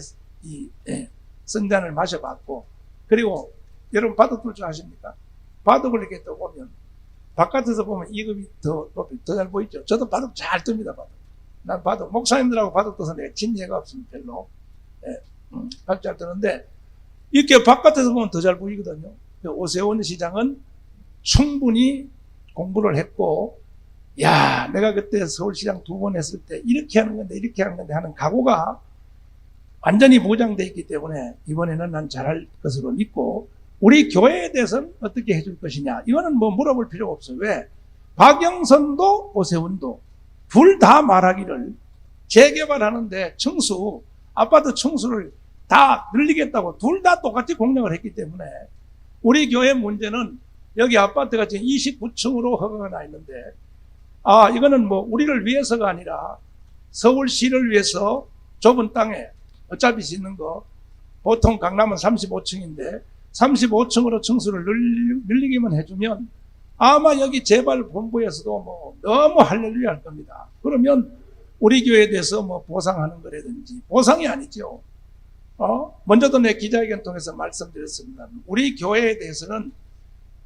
선잔을 마셔봤고 그리고 여러분 바둑 줄 아십니까? 바둑을 이렇게 또 보면 바깥에서 보면 이급이 더 잘 보이죠. 저도 바둑 잘 뜹니다. 바둑. 난 바둑 목사님들하고 바둑 떠서 내가 진 예가 없습니다. 별로. 바둑 잘 뜨는데 이렇게 바깥에서 보면 더 잘 보이거든요. 오세훈 시장은 충분히 공부를 했고 야 내가 그때 서울시장 2번 했을 때 이렇게 하는 건데 이렇게 하는 건데 하는 각오가 완전히 보장되어 있기 때문에 이번에는 난 잘할 것으로 믿고 우리 교회에 대해서는 어떻게 해줄 것이냐 이거는 뭐 물어볼 필요가 없어요. 왜? 박영선도 오세훈도 둘 다 말하기를 재개발하는데 청수 아파트 청수를 다 늘리겠다고 둘 다 똑같이 공약을 했기 때문에 우리 교회 문제는 여기 아파트가 지금 29층으로 허가가 나 있는데 이거는 뭐 우리를 위해서가 아니라 서울시를 위해서 좁은 땅에 어차피 짓는 거 보통 강남은 35층인데 35층으로 층수를 늘리기만 해주면 아마 여기 재발본부에서도 뭐 너무 할렐루야 할 겁니다. 그러면 우리 교회에 대해서 뭐 보상하는 거라든지 보상이 아니죠. 먼저도 내 기자회견 통해서 말씀드렸습니다. 우리 교회에 대해서는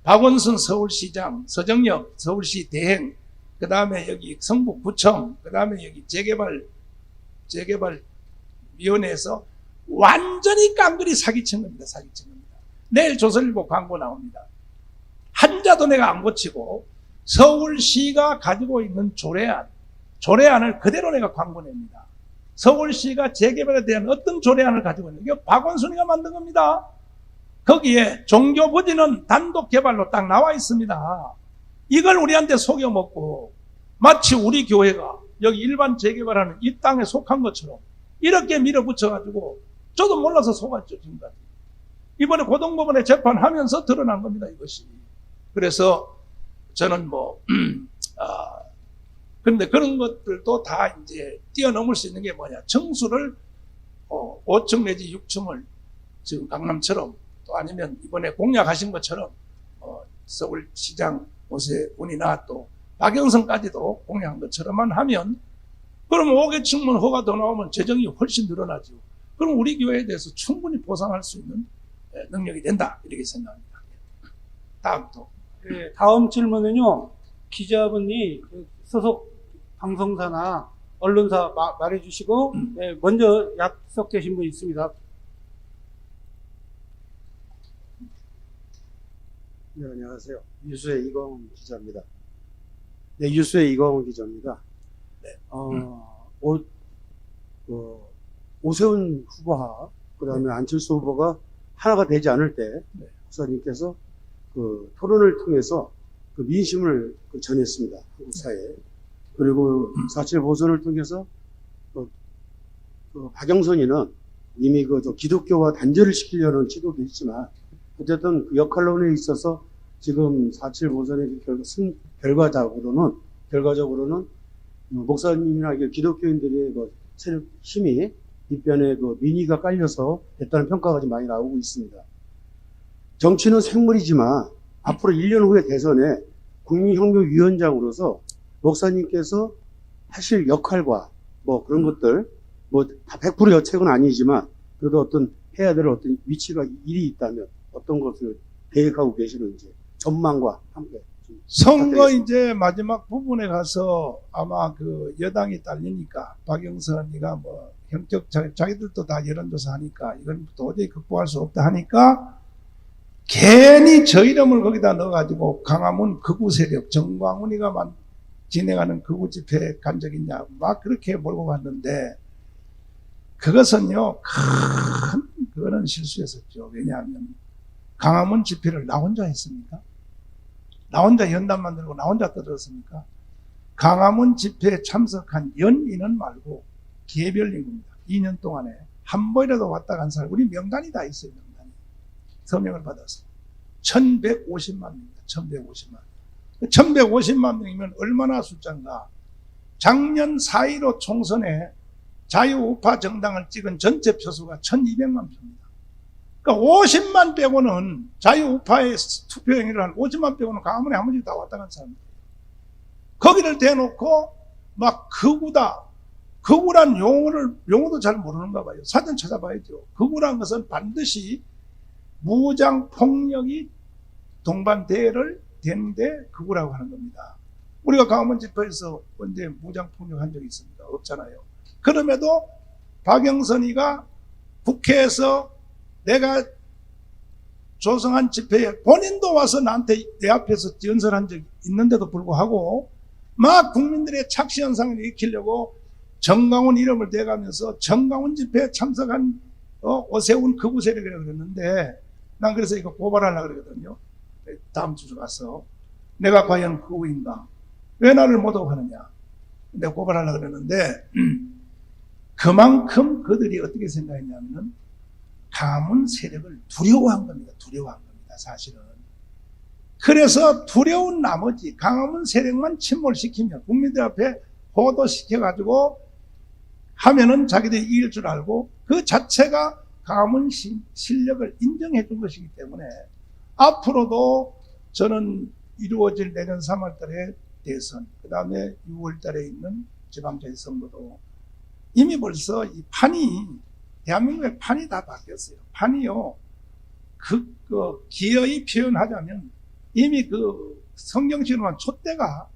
박원순 서울시장, 서정역 서울시 대행, 그 다음에 여기 성북구청, 그 다음에 여기 재개발위원회에서 완전히 깡그리 사기친 겁니다. 사기친 겁니다. 내일 조선일보 광고 나옵니다. 한자도 내가 안 고치고 서울시가 가지고 있는 조례안을 그대로 내가 광고 냅니다. 서울시가 재개발에 대한 어떤 조례안을 가지고 있는 이게 박원순이가 만든 겁니다. 거기에 종교 부지는 단독 개발로 딱 나와 있습니다. 이걸 우리한테 속여먹고 마치 우리 교회가 여기 일반 재개발하는 이 땅에 속한 것처럼 이렇게 밀어붙여가지고 저도 몰라서 속았죠 지금까지. 이번에 고등법원에 재판하면서 드러난 겁니다 이것이. 그래서 저는 그런데 그런 것들도 다 이제 뛰어넘을 수 있는 게 뭐냐. 청수를 5층 내지 6층을 지금 강남처럼 또 아니면 이번에 공약하신 것처럼 서울시장 오세훈이나 또 박영선까지도 공약한 것처럼만 하면 그럼 5개층만 허가 더 나오면 재정이 훨씬 늘어나죠. 그럼 우리 교회에 대해서 충분히 보상할 수 있는 능력이 된다 이렇게 생각합니다. 다음 또. 네, 다음 질문은요. 기자분이 그 소속 방송사나 언론사 말해주시고 네, 먼저 약속되신 분 있습니다. 네, 안녕하세요. 뉴스의 이광훈 기자입니다. 네, 뉴스의 이광훈 기자입니다. 네. 오세훈 후보와 그다음에 안철수 후보가 하나가 되지 않을 때 네. 목사님께서 그 토론을 통해서 그 민심을 전했습니다. 한국 사회에. 그리고 4.7 보선을 통해서 박영선이는 이미 저 기독교와 단절을 시키려는 시도도 있지만 어쨌든 그 역할론에 있어서 지금 4.7 보선의 결과적으로는 목사님이나 기독교인들의 세력 힘이 뒷변에 민의가 깔려서 됐다는 평가가 좀 많이 나오고 있습니다. 정치는 생물이지만 앞으로 1년 후의 대선에 국민혁명위원장으로서 목사님께서 하실 역할과 그런 것들 다 100% 여책은 아니지만 그래도 어떤 해야 될 어떤 위치가 일이 있다면 어떤 것을 계획하고 계시는지 전망과 함께 좀 선거 부탁드리겠습니다. 이제 마지막 부분에 가서 아마 그 여당이 딸리니까 박영선이가 형적 자기들도 다 여론조사 하니까 이건 도저히 극복할 수 없다 하니까 괜히 저 이름을 거기다 넣어가지고 강화문 극우 세력 정광훈이가 진행하는 극우 집회에 간 적 있냐 막 그렇게 몰고 갔는데 그것은요 그거는 실수였었죠. 왜냐하면 강화문 집회를 나 혼자 했습니까? 나 혼자 연단 만들고 나 혼자 떨어졌습니까? 강화문 집회에 참석한 연인은 말고 개별 인구입니다. 2년 동안에 한 번이라도 왔다 간 사람 우리 명단이 다 있어요. 명단이 서명을 받아서 1150만 명입니다. 1150만 1150만 명이면 얼마나 숫자인가. 작년 4.15 총선에 자유우파 정당을 찍은 전체 표수가 1200만 표입니다. 그러니까 50만 빼고는 자유우파의 투표 행위를 한 50만 빼고는 강화문에 한 번씩 다 왔다 간 사람들. 거기를 대놓고 막 극우다. 극우란 용어도 잘 모르는가 봐요. 사전 찾아봐야죠. 극우란 것은 반드시 무장 폭력이 동반대를 되는데 극우라고 하는 겁니다. 우리가 강화문 집회에서 언제 무장 폭력한 적이 있습니까? 없잖아요. 그럼에도 박영선이가 국회에서 내가 조성한 집회에 본인도 와서 나한테 내 앞에서 연설한 적이 있는데도 불구하고 막 국민들의 착시 현상을 일으키려고 정광훈 이름을 대가면서 정광훈 집회에 참석한 오세훈 극우 세력이라고 그랬는데 난 그래서 이거 고발하려고 그러거든요. 다음 주 가서 내가 과연 극우인가? 왜 나를 모독하느냐? 내가 고발하려고 그랬는데 그만큼 그들이 어떻게 생각했냐면 강화문 세력을 두려워한 겁니다. 두려워한 겁니다. 사실은. 그래서 두려운 나머지 강화문 세력만 침몰시키면 국민들 앞에 호도시켜가지고 하면은 자기들이 이길 줄 알고 그 자체가 강화문 실력을 인정해 준 것이기 때문에 앞으로도 저는 이루어질 내년 3월 달에 대선, 그 다음에 6월 달에 있는 지방자치 선거도 이미 벌써 이 판이, 대한민국의 판이 다 바뀌었어요. 판이요, 기어이 표현하자면 이미 성경식으로만 촛대가,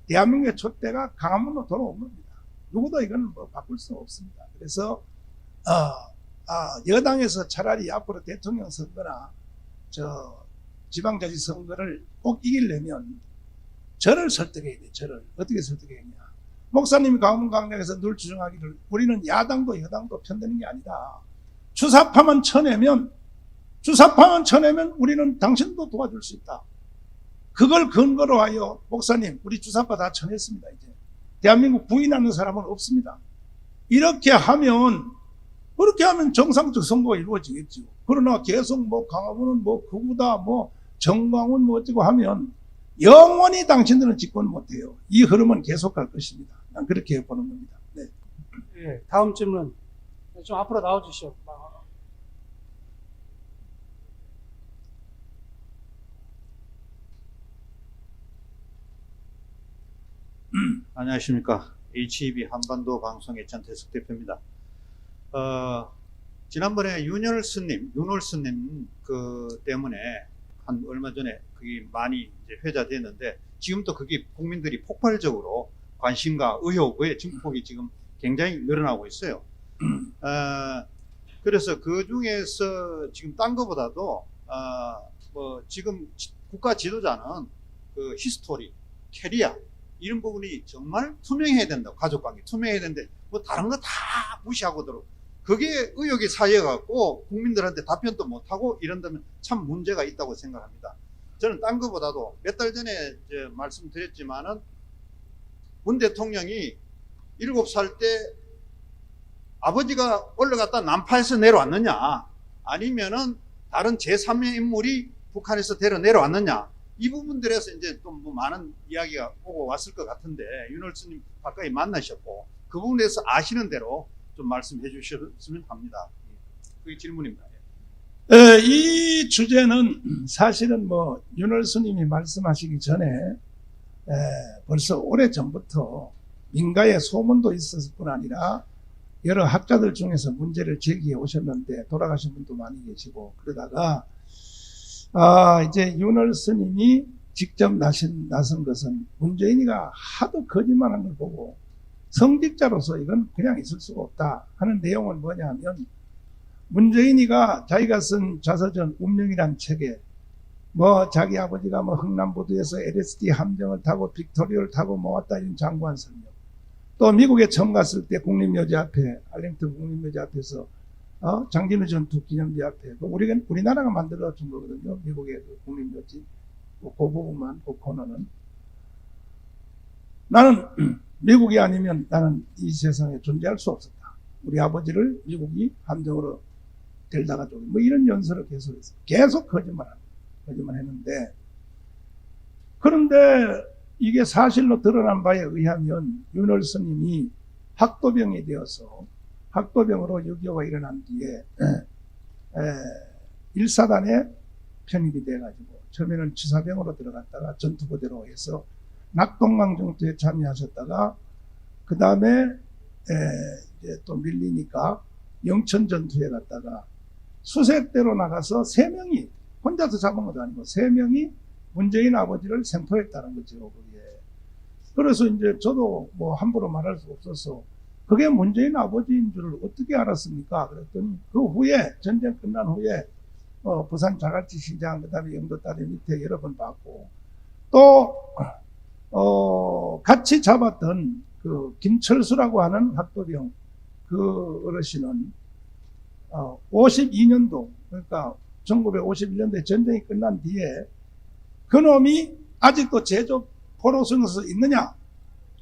대한민국의 촛대가 강화문으로 돌아온 겁니다. 누구도 이건 바꿀 수 없습니다. 그래서, 여당에서 차라리 앞으로 대통령 선거나, 지방자치 선거를 꼭 이기려면 저를 설득해야 돼. 저를 어떻게 설득해야 하냐. 목사님이 강화문 광장에서 늘 주장하기를 우리는 야당도 여당도 편드는 게 아니다. 주사파만 쳐내면 우리는 당신도 도와줄 수 있다. 그걸 근거로 하여 목사님 우리 주사파 다 쳐냈습니다. 이제 대한민국 부인하는 사람은 없습니다. 이렇게 하면 정상적 선거가 이루어지겠죠. 그러나 계속 강화문은 극우다 정광훈 어쩌고 하면 영원히 당신들은 집권 못해요. 이 흐름은 계속할 것입니다. 난 그렇게 보는 겁니다. 네. 네, 다음 질문 좀 앞으로 나와주시오. 안녕하십니까. HEB 한반도 방송 애찬태석 대표입니다. 지난번에 윤월수님 그 때문에 한 얼마 전에 그게 많이 이제 회자됐는데 지금 또 그게 국민들이 폭발적으로 관심과 의혹의 증폭이 지금 굉장히 늘어나고 있어요. 그래서 그 중에서 지금 딴 거보다도 뭐 지금 국가 지도자는 그 히스토리, 캐리어 이런 부분이 정말 투명해야 된다. 가족관계 투명해야 되는데 뭐 다른 거 다 무시하고도록 그게 의혹이 쌓여갖고 국민들한테 답변도 못하고 이런다면 참 문제가 있다고 생각합니다. 저는 딴 거보다도 몇 달 전에 이제 말씀드렸지만은 문 대통령이 7살 때 아버지가 올라갔다 난파에서 내려왔느냐 아니면은 다른 제3의 인물이 북한에서 내려왔느냐 이 부분들에서 이제 또 뭐 많은 이야기가 오고 왔을 것 같은데 윤월수님 가까이 만나셨고 그 부분에서 아시는 대로 좀 말씀해 주셨으면 합니다. 그게 질문입니다. 이 주제는 사실은 뭐 윤월수님이 말씀하시기 전에 벌써 오래전부터 민가에 소문도 있었을 뿐 아니라 여러 학자들 중에서 문제를 제기해 오셨는데 돌아가신 분도 많이 계시고 그러다가 이제 윤월수님이 직접 나선 것은 문재인이가 하도 거짓말하는 걸 보고 성직자로서 이건 그냥 있을 수가 없다 하는 내용은 뭐냐면 문재인이가 자기가 쓴 자서전 운명이란 책에 뭐 자기 아버지가 뭐 흥남부두에서 LSD 함정을 타고 빅토리아를 타고 모았다 이런 장구한 설명 또 미국에 처음 갔을 때 국립묘지 앞에 알랭턴 국립묘지 앞에서 장진우 전투 기념비 앞에 우리나라가 만들어 준 거거든요. 미국의 그 국립묘지 그 부분만 그 코너는 나는 미국이 아니면 나는 이 세상에 존재할 수 없었다. 우리 아버지를 미국이 함정으로 데려다가 줘. 뭐 이런 연설을 계속했어요. 계속 거짓말했는데 그런데 이게 사실로 드러난 바에 의하면 윤월수님이 학도병이 되어서 학도병으로 6.25가 일어난 뒤에 1사단에 편입이 돼가지고 처음에는 치사병으로 들어갔다가 전투부대로 해서 낙동강 전투에 참여하셨다가 그 다음에 이제 또 밀리니까 영천 전투에 갔다가 수색대로 나가서 3명이 혼자서 잡은 것도 아니고 3명이 문재인 아버지를 생포했다는 거죠. 그게. 그래서 이제 저도 뭐 함부로 말할 수 없어서 그게 문재인 아버지인 줄을 어떻게 알았습니까? 그랬더니 그 후에 전쟁 끝난 후에 부산 자갈치시장 그다음에 영도다리 밑에 여러 번 봤고 또 같이 잡았던 그 김철수라고 하는 학도병 그 어르신은 52년도 그러니까 1951년도에 전쟁이 끝난 뒤에 그놈이 아직도 제조 포로선에서 있느냐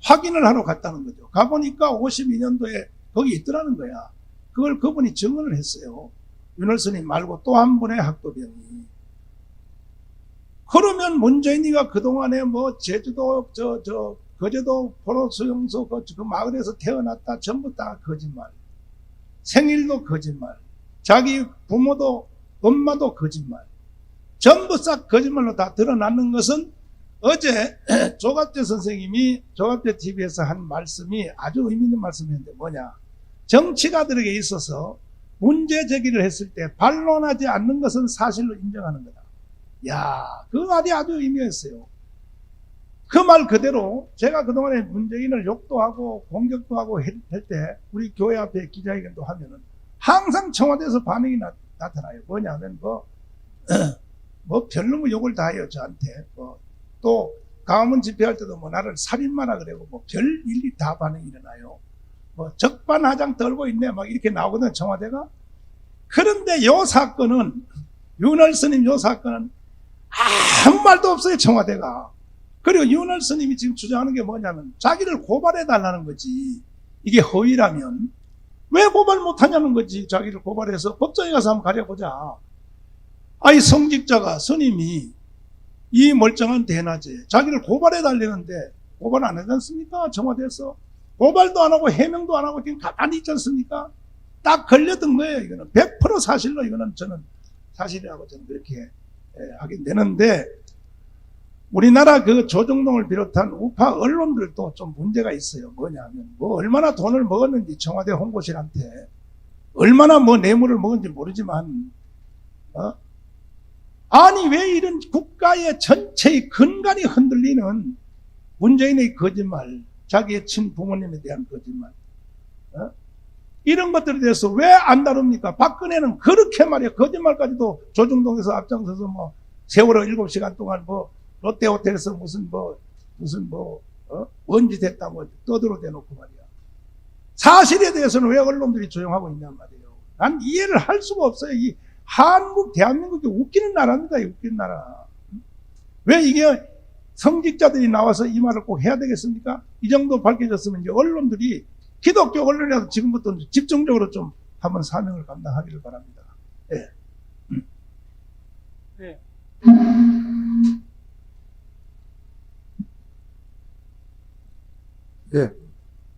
확인을 하러 갔다는 거죠. 가보니까 52년도에 거기 있더라는 거야. 그걸 그분이 증언을 했어요. 윤월수님 말고 또 한 분의 학도병이. 그러면 문재인이가 그동안에 뭐 제주도 거제도 포로수용소 그 마을에서 태어났다 전부 다 거짓말. 생일도 거짓말. 자기 부모도 엄마도 거짓말. 전부 싹 거짓말로 다 드러나는 것은 어제 조갑재 선생님이 조갑재 TV에서 한 말씀이 아주 의미 있는 말씀이었는데 뭐냐. 정치가들에게 있어서 문제 제기를 했을 때 반론하지 않는 것은 사실로 인정하는 거다. 야, 그 말이 아주 의미였어요. 그 말 그대로 제가 그동안에 문재인을 욕도 하고 공격도 하고 할 때 우리 교회 앞에 기자회견도 하면은 항상 청와대에서 반응이 나타나요. 뭐냐면 뭐 별로 뭐 욕을 다 해요 저한테. 또 강화문 집회할 때도 뭐 나를 살인마라 그러고 뭐 별 일이 다 반응이 일어나요. 뭐 적반하장 떨고 있네 막 이렇게 나오거든요 청와대가. 그런데 요 사건은 윤월스님 요 사건은 아무 말도 없어요 청와대가. 그리고 윤월스님이 지금 주장하는 게 뭐냐면 자기를 고발해 달라는 거지. 이게 허위라면 왜 고발 못하냐는 거지. 자기를 고발해서 법정에 가서 한번 가려보자. 아이 성직자가 스님이 이 멀쩡한 대낮에 자기를 고발해 달라는데 고발 안 하지 않습니까? 청와대에서 고발도 안 하고 해명도 안 하고 지금 가만히 있지 않습니까? 딱 걸렸던 거예요. 이거는 100% 사실로 이거는 저는 사실이라고 저는 그렇게 하게 되는데 우리나라 그 조중동을 비롯한 우파 언론들도 좀 문제가 있어요. 뭐냐면 뭐 얼마나 돈을 먹었는지 청와대 홍보실한테 얼마나 뭐 뇌물을 먹은지 모르지만, 아니, 왜 이런 국가의 전체의 근간이 흔들리는 문재인의 거짓말, 자기의 친부모님에 대한 거짓말, 이런 것들에 대해서 왜 안 다룹니까? 박근혜는 그렇게 말이야. 거짓말까지도 조중동에서 앞장서서 뭐, 세월호 7시간 동안 뭐, 롯데호텔에서 무슨 원지 됐다 뭐, 떠들어 대놓고 말이야. 사실에 대해서는 왜 언론들이 조용하고 있냔 말이에요. 난 이해를 할 수가 없어요. 이 대한민국이 웃기는 나라입니다. 웃기는 나라. 왜 이게 성직자들이 나와서 이 말을 꼭 해야 되겠습니까? 이 정도 밝혀졌으면 이제 언론들이 기독교 언론이라도 지금부터 집중적으로 좀 한번 사명을 감당하기를 바랍니다. 예. 네. 예,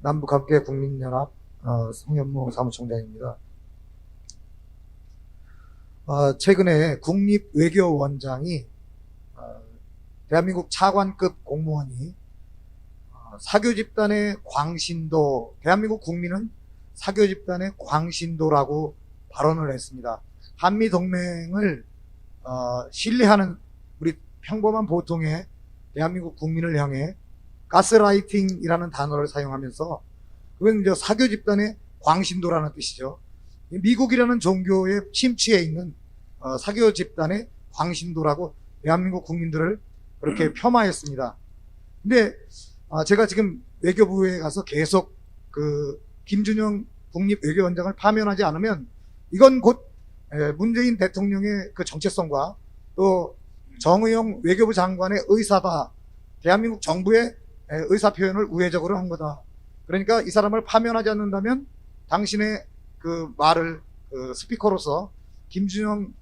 남북함께 국민연합 송현무 사무총장입니다. 최근에 국립외교원장이 대한민국 차관급 공무원이 사교 집단의 광신도, 대한민국 국민은 사교 집단의 광신도라고 발언을 했습니다. 한미 동맹을 신뢰하는 우리 평범한 보통의 대한민국 국민을 향해 가스라이팅이라는 단어를 사용하면서, 그건 이제 사교 집단의 광신도라는 뜻이죠. 미국이라는 종교의 침취해 있는 사교 집단의 광신도라고 대한민국 국민들을 그렇게 폄하했습니다. 근데 제가 지금 외교부에 가서 계속 그 김준영 국립외교원장을 파면하지 않으면 이건 곧 문재인 대통령의 그 정체성과 또 정의용 외교부 장관의 의사다, 대한민국 정부의 의사표현을 우회적으로 한 거다. 그러니까 이 사람을 파면하지 않는다면 당신의 그 말을 스피커로서 김준영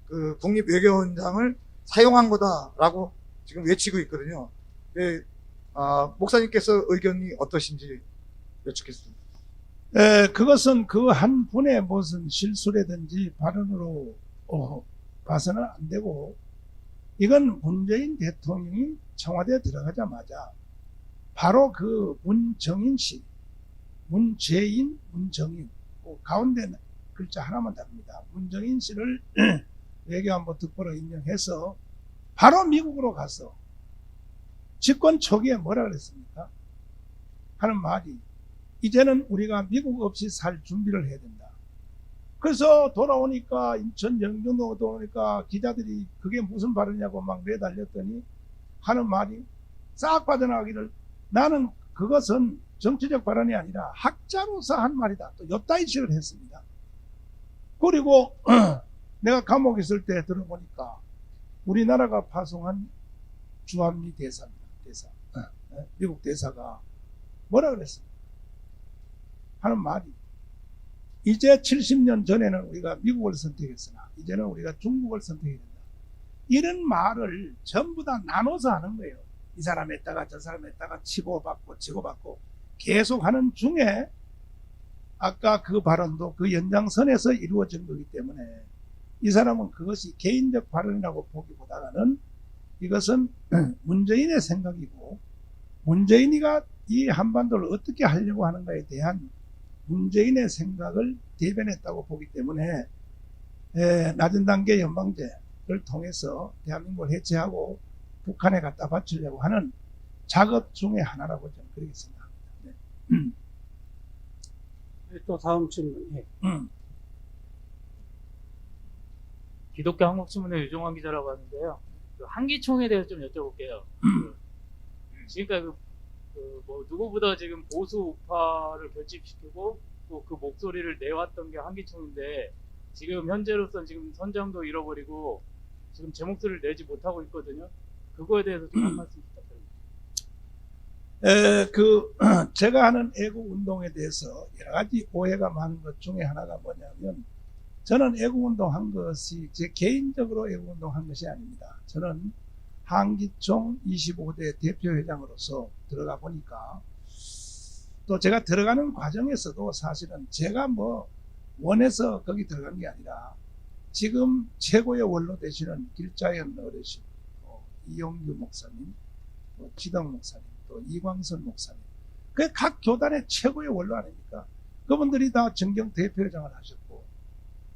그 국립외교원장을 사용한 거다라고 지금 외치고 있거든요. 목사님께서 의견이 어떠신지 여쭙겠습니다. 그것은 그 한 분의 무슨 실수라든지 발언으로 봐서는 안 되고, 이건 문재인 대통령이 청와대에 들어가자마자 바로 그 문정인 씨, 문재인, 문정인, 가운데 글자 하나만 다릅니다. 문정인 씨를 외교안보 특보로 임명해서 바로 미국으로 가서 집권 초기에 뭐라 그랬습니까? 하는 말이, 이제는 우리가 미국 없이 살 준비를 해야 된다. 그래서 돌아오니까, 인천 영종도 돌아오니까 기자들이 그게 무슨 발언이냐고 막 매달렸더니 하는 말이 싹 빠져나가기를, 나는 그것은 정치적 발언이 아니라 학자로서 한 말이다. 또 요따위 식을 했습니다. 그리고 내가 감옥에 있을 때 들어보니까 우리나라가 파송한 주한미 대사입니다. 대사. 미국 대사가 뭐라 그랬습니까? 하는 말이, 이제 70년 전에는 우리가 미국을 선택했으나 이제는 우리가 중국을 선택해야 된다. 이런 말을 전부 다 나눠서 하는 거예요. 이 사람 했다가 저 사람 했다가 치고받고 치고받고 계속 하는 중에 아까 그 발언도 그 연장선에서 이루어진 거기 때문에 이 사람은 그것이 개인적 발언이라고 보기보다는 이것은 문재인의 생각이고, 문재인이가 이 한반도를 어떻게 하려고 하는가에 대한 문재인의 생각을 대변했다고 보기 때문에 낮은 단계 연방제를 통해서 대한민국을 해체하고 북한에 갖다 바치려고 하는 작업 중에 하나라고 저는 그렇게 생각합니다. 네. 또 다음 질문. 예. 기독교 한국신문의 유종환 기자라고 하는데요. 그 한기총에 대해서 좀 여쭤볼게요. 지금까지 뭐 누구보다 지금 보수 우파를 결집시키고 또 그 목소리를 내왔던 게 한기총인데, 지금 현재로서는 지금 선장도 잃어버리고 지금 제 목소리를 내지 못하고 있거든요. 그거에 대해서 좀 한 말씀 부탁드립니다. 제가 하는 애국 운동에 대해서 여러 가지 오해가 많은 것 중에 하나가 뭐냐면, 저는 애국 운동 한 것이 제 개인적으로 애국 운동 한 것이 아닙니다. 저는 한기총 25대 대표회장으로서 들어가 보니까, 또 제가 들어가는 과정에서도 사실은 제가 뭐 원해서 거기 들어간 게 아니라, 지금 최고의 원로 되시는 길자연 어르신, 이용규 목사님, 또 지덕 목사님, 또 이광선 목사님, 그 각 교단의 최고의 원로 아닙니까? 그분들이 다 정경 대표회장을 하셨고,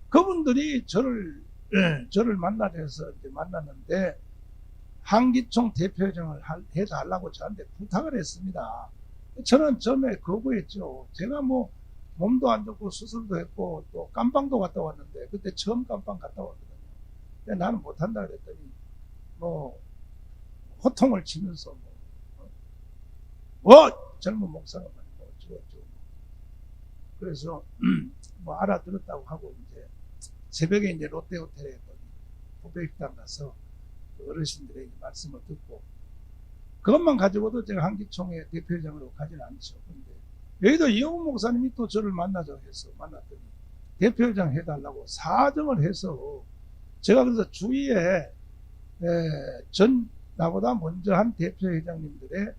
그분들이 저를 만나려 해서 이제 만났는데 한기총 대표회장을 해달라고 저한테 부탁을 했습니다. 저는 처음에 거부했죠. 제가 뭐 몸도 안 좋고 수술도 했고 또 깜빵도 갔다 왔는데 그때 처음 깜빵 갔다 왔거든요. 근데 나는 못한다 그랬더니 뭐 호통을 치면서 젊은 목사가 뭐 어쩌고 그래서 뭐 알아들었다고 하고 이제 새벽에 이제 롯데호텔에 부배식당 가서 어르신들의 말씀을 듣고 그것만 가지고도 제가 한기총회 대표회장으로 가지는 않죠. 근데 여기도 이영훈 목사님이 또 저를 만나자고 해서 만났더니 대표회장 해달라고 사정을 해서 제가 그래서 주위에 나보다 먼저 한 대표회장님들의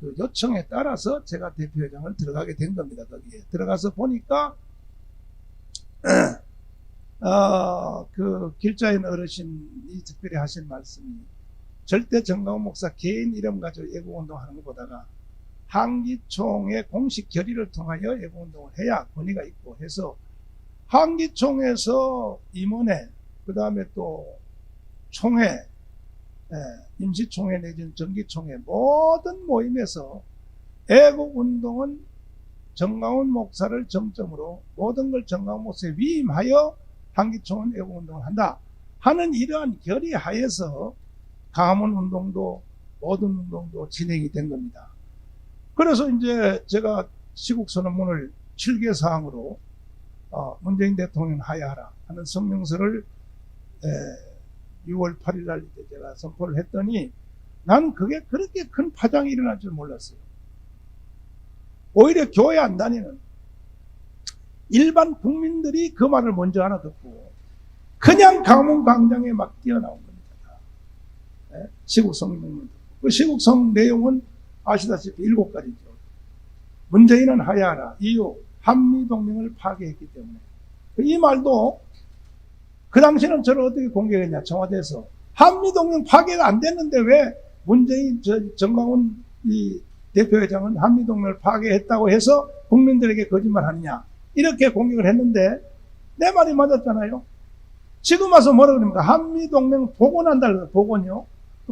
그 요청에 따라서 제가 대표회장을 들어가게 된 겁니다. 거기에 들어가서 보니까 그 길자인 어르신이 특별히 하신 말씀이 절대 정강훈 목사 개인 이름 가지고 애국운동하는 것보다가 한기총의 공식 결의를 통하여 애국운동을 해야 권위가 있고 해서 한기총에서 임원회 그 다음에 또 총회 임시총회 내지는 정기총회 모든 모임에서 애국운동은 정강훈 목사를 정점으로 모든 걸 정강훈 목사에 위임하여 한기총은 애국운동을 한다 하는 이러한 결의 하에서 가문 운동도 모든 운동도 진행이 된 겁니다. 그래서 이제 제가 시국선언문을 7개 사항으로 문재인 대통령 하야하라 하는 성명서를 6월 8일 날 제가 선포를 했더니 난 그게 그렇게 큰 파장이 일어날 줄 몰랐어요. 오히려 교회 안 다니는 일반 국민들이 그 말을 먼저 하나 듣고 그냥 강문 광장에 막 뛰어나온 겁니다. 시국성 그 시국성 내용은 아시다시피 7가지죠. 문재인은 하야하라. 이유 한미동맹을 파괴했기 때문에. 이 말도 그 당시는 저를 어떻게 공격했냐 청와대에서 한미동맹 파괴가 안 됐는데 왜 문재인 정강훈 이 대표회장은 한미동맹을 파괴했다고 해서 국민들에게 거짓말하느냐 이렇게 공격을 했는데 내 말이 맞았잖아요. 지금 와서 뭐라 그럽니까? 한미동맹 복원한다 그래서 복원이요.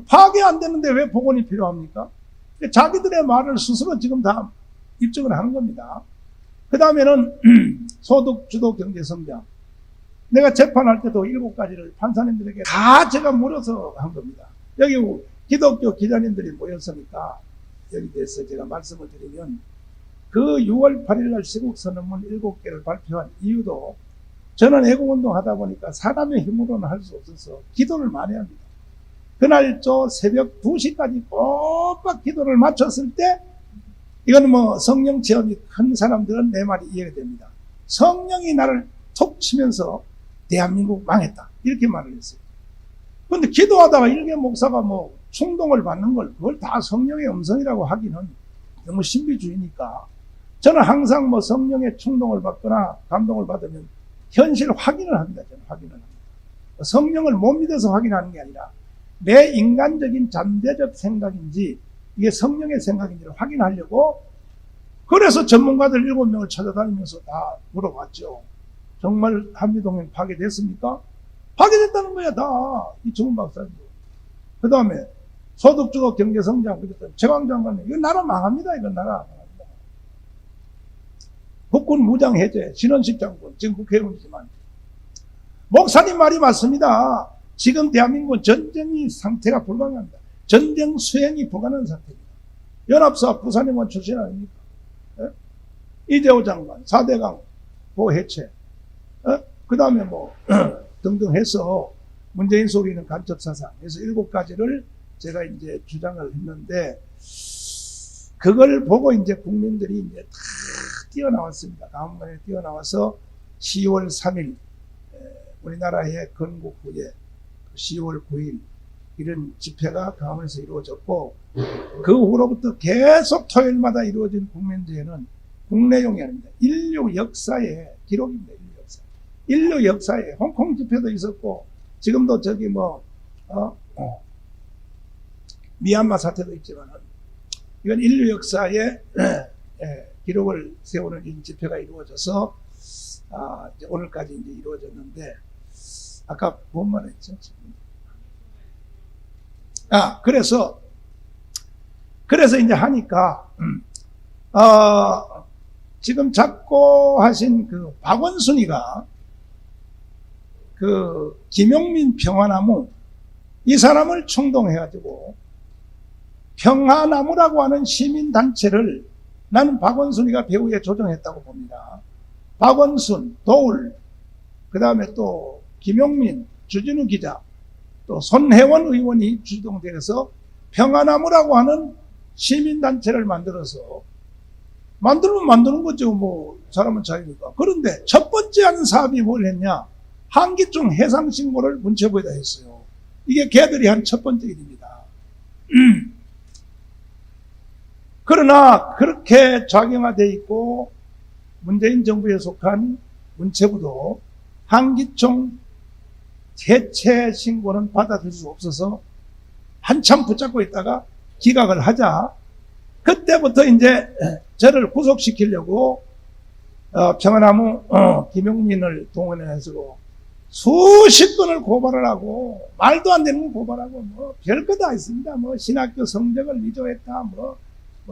파괴 안 됐는데 왜 복원이 필요합니까? 자기들의 말을 스스로 지금 다 입증을 하는 겁니다. 그 다음에는 소득, 주도, 경제, 성장. 내가 재판할 때도 7가지를 판사님들에게 다 제가 물어서 한 겁니다. 여기 기독교 기자님들이 모였으니까 여기 대해서 제가 말씀을 드리면 그 6월 8일 날 시국선언문 7개를 발표한 이유도 저는 애국운동 하다 보니까 사람의 힘으로는 할 수 없어서 기도를 많이 합니다. 그날 새벽 2시까지 꼬박 기도를 마쳤을 때 이거는 뭐 성령 체험이 큰 사람들은 내 말이 이해가 됩니다. 성령이 나를 톡 치면서 대한민국 망했다 이렇게 말을 했어요. 그런데 기도하다가 일개 목사가 뭐 충동을 받는 걸 그걸 다 성령의 음성이라고 하기는 너무 신비주의니까 저는 항상 뭐 성령의 충동을 받거나 감동을 받으면 현실 확인을 합니다. 저는 확인을 합니다. 성령을 못 믿어서 확인하는 게 아니라 내 인간적인 잠재적 생각인지 이게 성령의 생각인지를 확인하려고 그래서 전문가들 7명을 찾아다니면서 다 물어봤죠. 정말 한미동맹 파괴됐습니까? 파괴됐다는 거야 다 이충훈 박사님. 그 다음에 소득주도 경제성장 그랬더니 최강 장관님 이거 나라 망합니다. 이건 나라 망합니다. 국군 무장해제 신원식 장군 지금 국회의원이지만 목사님 말이 맞습니다. 지금 대한민국은 전쟁이 상태가 불가능합니다. 전쟁 수행이 불가능한 상태입니다. 연합사 부산의원 출신 아닙니까? 이재호 장관 4대강 보해체 그 다음에 뭐 등등 해서 문재인 속이는 간첩사상 해서 7가지를 제가 이제 주장을 했는데 그걸 보고 이제 국민들이 이제 다 뛰어나왔습니다. 강원에 뛰어나와서 10월 3일 우리나라의 건국 후에 10월 9일 이런 집회가 강원에서 이루어졌고 그 후로부터 계속 토요일마다 이루어진 국민대회는 국내용이 아닙니다. 인류 역사의 기록입니다. 인류 역사에 홍콩 집회도 있었고 지금도 저기 미얀마 사태도 있지만 이건 인류 역사에 기록을 세우는 이 집회가 이루어져서 이제 오늘까지 이제 이루어졌는데, 아까 뭔 말했죠? 그래서 이제 하니까, 지금 작고하신 그 박원순이가 그 김용민 평화나무, 이 사람을 충동해가지고 평화나무라고 하는 시민단체를 나는 박원순이가 배후에 조정했다고 봅니다. 박원순, 도울, 그 다음에 또 김용민, 주진우 기자, 또 손혜원 의원이 주동돼서 평화나무라고 하는 시민단체를 만들어서 만들면 만드는 거죠. 뭐 사람은 자유니까. 그런데 첫 번째 하는 사업이 뭘 했냐? 한기총 해상 신고를 문체부에다 했어요. 이게 걔들이 한 첫 번째 일입니다. 그러나 그렇게 작용화되어 있고 문재인 정부에 속한 문체부도 한기총 해체 신고는 받아들일 수 없어서 한참 붙잡고 있다가 기각을 하자. 그때부터 이제 저를 구속시키려고 평화나무 김용민을 동원해서 수십 건을 고발을 하고, 말도 안 되는 거 고발하고, 뭐 별거 다 있습니다. 뭐 신학교 성적을 위조했다, 뭐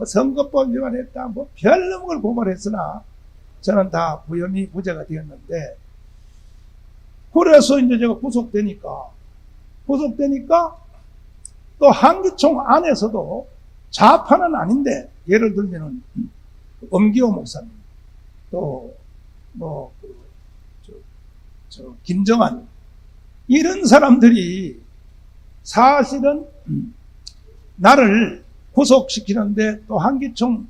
선거법 위반했다, 뭐 별놈 걸 고발했으나 저는 다 무혐의 무죄가 되었는데, 그래서 이제 제가 구속되니까 또 한기총 안에서도 좌파는 아닌데, 예를 들면은 엄기호 목사님, 또 뭐 김정한, 이런 사람들이 사실은 나를 구속시키는데 또 한기총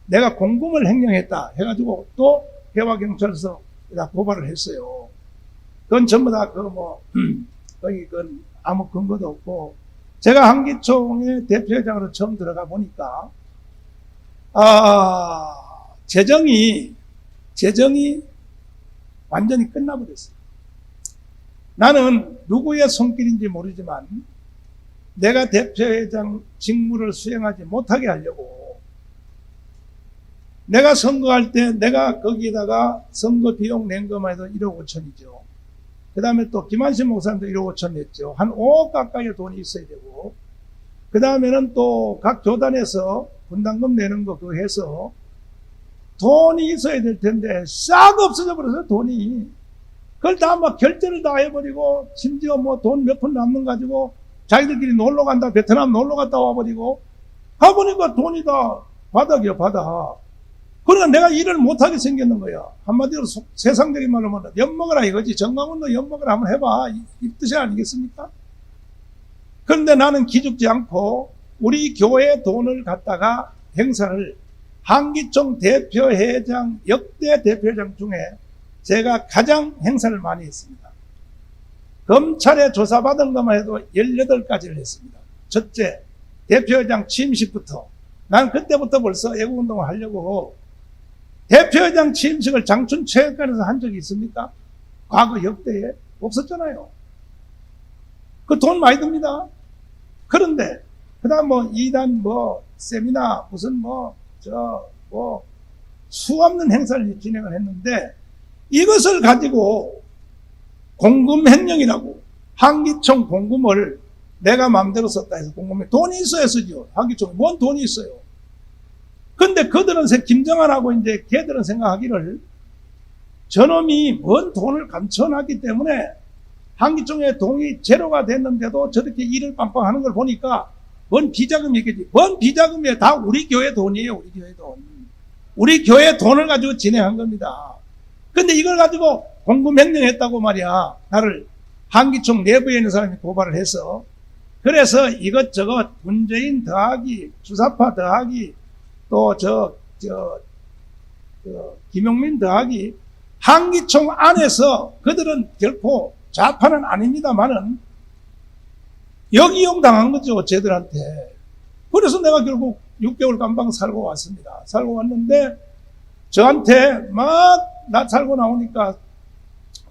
내가 공금을 횡령했다 해가지고 또 해와경찰서에다 고발을 했어요. 그건 전부 다 거기 그건 아무 근거도 없고, 제가 한기총의 대표회장으로 처음 들어가 보니까 재정이 완전히 끝나버렸어요. 나는 누구의 손길인지 모르지만 내가 대표회장 직무를 수행하지 못하게 하려고, 내가 선거할 때 내가 거기에다가 선거 비용 낸 것만 해도 1억 5천이죠. 그 다음에 또 김한신 목사님도 1억 5천 냈죠. 한 5억 가까이 돈이 있어야 되고, 그 다음에는 또 각 교단에서 분담금 내는 거 그거 해서 돈이 있어야 될 텐데 싹 없어져 버려서 돈이. 그걸 다 막 결제를 다 해버리고, 심지어 뭐 돈 몇 푼 남는 가지고 자기들끼리 놀러 간다, 베트남 놀러 갔다 와버리고, 가보니까 돈이 다 바닥이야, 바닥. 그러니까 내가 일을 못하게 생겼는 거야. 한마디로 세상적인 말로 말하면 엿먹으라 이거지. 정강훈도 엿먹으라 한번 해봐. 이 뜻이 아니겠습니까? 그런데 나는 기죽지 않고 우리 교회 돈을 갖다가 행사를, 한기총 대표회장, 역대 대표회장 중에 제가 가장 행사를 많이 했습니다. 검찰에 조사받은 것만 해도 18가지를 했습니다. 첫째, 대표회장 취임식부터. 난 그때부터 벌써 애국운동을 하려고, 대표회장 취임식을 장춘체육관에서 한 적이 있습니까? 과거 역대에 없었잖아요. 그 돈 많이 듭니다. 그런데 그 다음 뭐 2단 세미나 무슨 수 없는 행사를 진행을 했는데, 이것을 가지고 공금 횡령이라고, 한기총 공금을 내가 마음대로 썼다 해서 공금에 돈이 있어야 쓰죠. 한기총에 뭔 돈이 있어요. 근데 그들은, 김정한하고 이제 걔들은 생각하기를 저놈이 뭔 돈을 감춰놨기 때문에 한기총의 돈이 제로가 됐는데도 저렇게 일을 빵빵 하는 걸 보니까 뭔 비자금이 있겠지. 뭔 비자금이에요. 다 우리 교회 돈이에요. 우리 교회 돈. 우리 교회 돈을 가지고 진행한 겁니다. 근데 이걸 가지고 공금 횡령했다고 말이야. 나를 한기총 내부에 있는 사람이 고발을 해서, 그래서 이것저것 문재인 더하기 주사파 더하기 또 김용민 더하기 한기총 안에서 그들은 결코 좌파는 아닙니다만은 역이용 당한 거죠, 쟤들한테. 그래서 내가 결국 6개월 깜방 살고 왔습니다. 살고 왔는데 저한테 막 나 살고 나오니까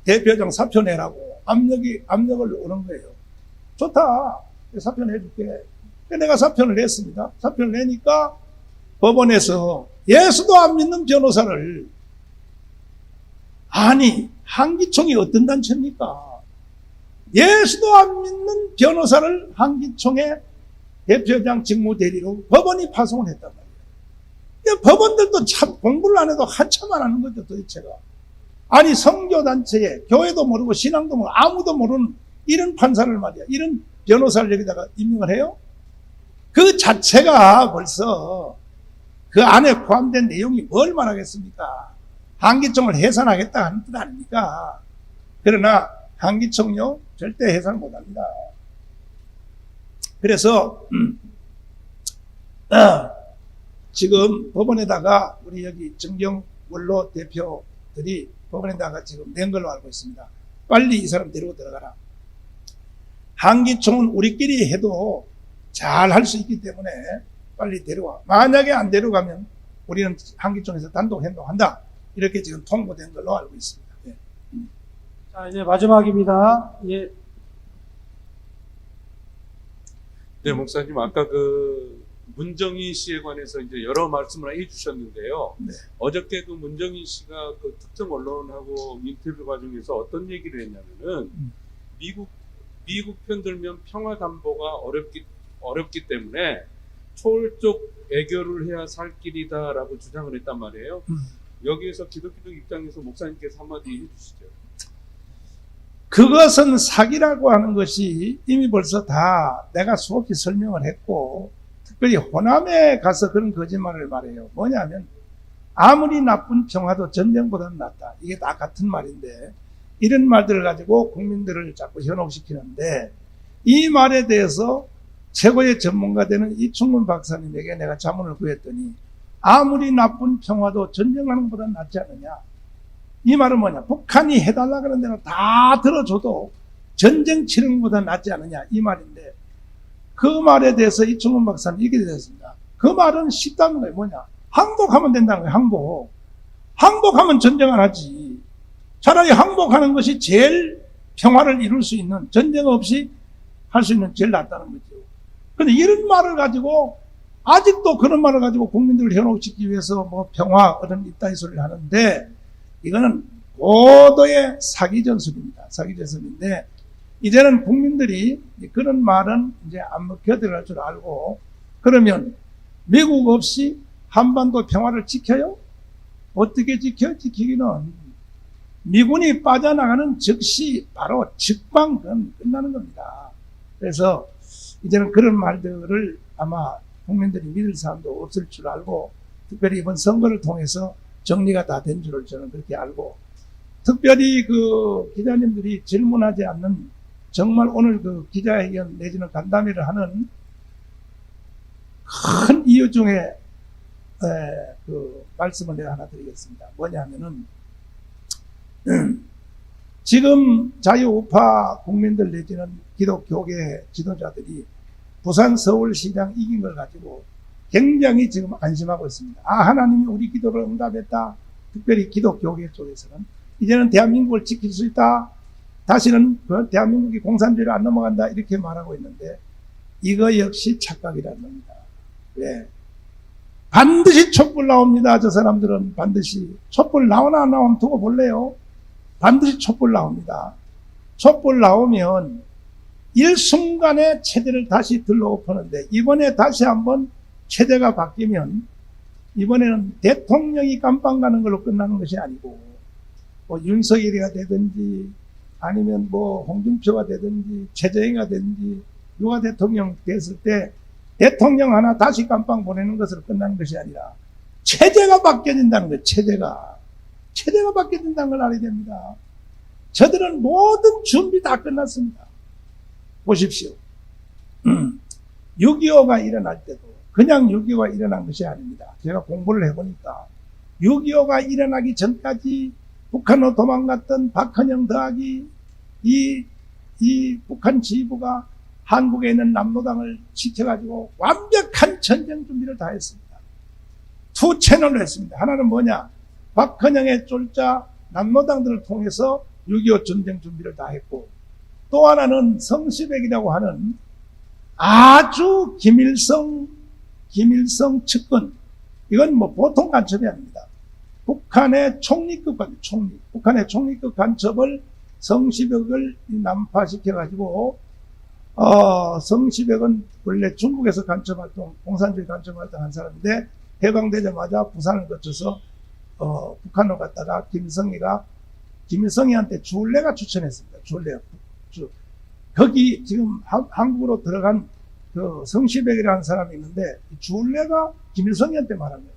대표장 사표 내라고 압력을 오는 거예요. 좋다. 사표 내줄게. 내가 사표를 냈습니다. 사표를 내니까 법원에서 예수도 안 믿는 변호사를 아니, 한기총이 어떤 단체입니까? 예수도 안 믿는 변호사를 한기총의 대표장 직무대리로 법원이 파송을 했단 말이에요. 그러니까 법원들도 참 공부를 안 해도 한참 안 하는 거죠, 도대체가. 아니, 성교단체에 교회도 모르고 신앙도 모르고 아무도 모르는 이런 판사를 말이야, 이런 변호사를 여기다가 임명을 해요? 그 자체가 벌써 그 안에 포함된 내용이 뭘 말하겠습니까? 한기총을 해산하겠다 하는 뜻 아닙니까? 그러나 한기총요, 절대 해산 못합니다. 그래서 지금 법원에다가 우리 여기 정경원로 대표들이 법원에다가 지금 낸 걸로 알고 있습니다. 빨리 이 사람 데리고 들어가라. 한기총은 우리끼리 해도 잘 할 수 있기 때문에 빨리 데려와. 만약에 안 데려가면 우리는 한기총에서 단독 행동한다. 이렇게 지금 통보된 걸로 알고 있습니다. 예. 자, 이제 마지막입니다. 예. 네, 목사님, 아까 그 문정인 씨에 관해서 이제 여러 말씀을 해주셨는데요. 네. 어저께도 문정인 씨가 그 특정 언론하고 인터뷰 과정에서 어떤 얘기를 했냐면은 미국 편 들면 평화 담보가 어렵기 때문에 초월적 애교를 해야 살 길이다라고 주장을 했단 말이에요. 여기에서 기독교 입장에서 목사님께서 한마디 해주시죠. 그것은 사기라고 하는 것이 이미 벌써 다 내가 수없이 설명을 했고, 특별히 호남에 가서 그런 거짓말을 말해요. 뭐냐면 아무리 나쁜 평화도 전쟁보다는 낫다. 이게 다 같은 말인데 이런 말들을 가지고 국민들을 자꾸 현혹시키는데, 이 말에 대해서 최고의 전문가 되는 이충문 박사님에게 내가 자문을 구했더니 아무리 나쁜 평화도 전쟁하는 것보다 낫지 않느냐. 이 말은 뭐냐, 북한이 해달라 그런 데는 다 들어줘도 전쟁 치르는 것보다 낫지 않느냐, 이 말인데, 그 말에 대해서 이충문 박사는 이렇게 되었습니다. 그 말은 쉽다는 거예요. 뭐냐, 항복하면 된다는 거예요. 항복하면 전쟁 안 하지. 차라리 항복하는 것이 제일 평화를 이룰 수 있는, 전쟁 없이 할 수 있는 제일 낫다는 거죠. 근데 이런 말을 가지고, 아직도 그런 말을 가지고 국민들을 현혹시키기 위해서 뭐 평화, 이런 이따위 소리를 하는데, 이거는 고도의 사기 전술입니다. 사기 전술인데, 이제는 국민들이 그런 말은 이제 안 먹혀들어갈 줄 알고, 그러면 미국 없이 한반도 평화를 지켜요? 어떻게 지켜요? 지키기는 미군이 빠져나가는 즉시 바로 즉방 끝나는 겁니다. 그래서 이제는 그런 말들을 아마 국민들이 믿을 사람도 없을 줄 알고, 특별히 이번 선거를 통해서 정리가 다 된 줄을 저는 그렇게 알고, 특별히 그 기자님들이 질문하지 않는, 정말 오늘 그 기자회견 내지는 간담회를 하는 큰 이유 중에 그 말씀을 내가 하나 드리겠습니다. 뭐냐면은 지금 자유우파 국민들 내지는 기독교계 지도자들이 부산 서울시장 이긴 걸 가지고 굉장히 지금 안심하고 있습니다. 아, 하나님이 우리 기도를 응답했다. 특별히 기독교계 쪽에서는 이제는 대한민국을 지킬 수 있다. 다시는 그 대한민국이 공산주의로 안 넘어간다. 이렇게 말하고 있는데, 이거 역시 착각이라는 겁니다. 왜? 반드시 촛불 나옵니다. 저 사람들은 반드시. 촛불 나오나 안 나오면 두고 볼래요? 반드시 촛불 나옵니다. 촛불 나오면 일순간에 체제를 다시 들러엎었는데, 이번에 다시 한번 체제가 바뀌면 이번에는 대통령이 깜빵 가는 걸로 끝나는 것이 아니고, 뭐 윤석열이가 되든지 아니면 뭐 홍준표가 되든지 최재형이가 되든지 누가 대통령 됐을 때 대통령 하나 다시 깜빵 보내는 것으로 끝나는 것이 아니라 체제가 바뀌어진다는 거예요. 체제가 바뀌어진다는 걸 알아야 됩니다. 저들은 모든 준비 다 끝났습니다. 보십시오. 6.25가 일어날 때도 그냥 6.25가 일어난 것이 아닙니다. 제가 공부를 해보니까 6.25가 일어나기 전까지 북한으로 도망갔던 박헌영 더하기 이 북한 지휘부가 한국에 있는 남로당을 지켜가지고 완벽한 전쟁 준비를 다 했습니다. 투 채널로 했습니다. 하나는 뭐냐? 박헌영의 쫄자 남로당들을 통해서 6.25 전쟁 준비를 다 했고, 또 하나는 성시백이라고 하는 아주 김일성 측근, 이건 뭐 보통 간첩이 아닙니다. 북한의 북한의 총리급 간첩을 성시백을 난파시켜가지고, 성시백은 원래 중국에서 간첩활동, 공산주의 간첩활동 한 사람인데, 해방되자마자 부산을 거쳐서, 북한으로 갔다가 김일성이한테 주울레가 추천했습니다. 거기 지금 한국으로 들어간 그 성시백이라는 사람이 있는데, 주울레가 김일성이한테 말한 거예요.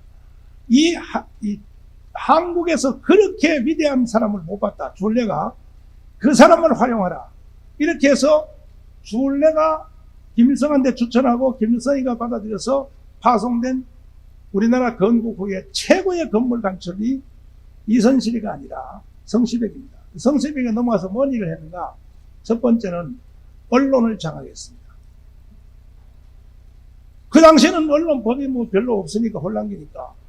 이 한국에서 그렇게 위대한 사람을 못 봤다. 주울레가 그 사람을 활용하라. 이렇게 해서 주울레가 김일성한테 추천하고 김일성이가 받아들여서 파송된 우리나라 건국 후에 최고의 건물 간첩이 이선실이가 아니라 성시백입니다. 성시백에 넘어가서 뭔 일을 했는가? 첫 번째는 언론을 장악했습니다. 그 당시에는 언론법이 뭐 별로 없으니까 혼란기니까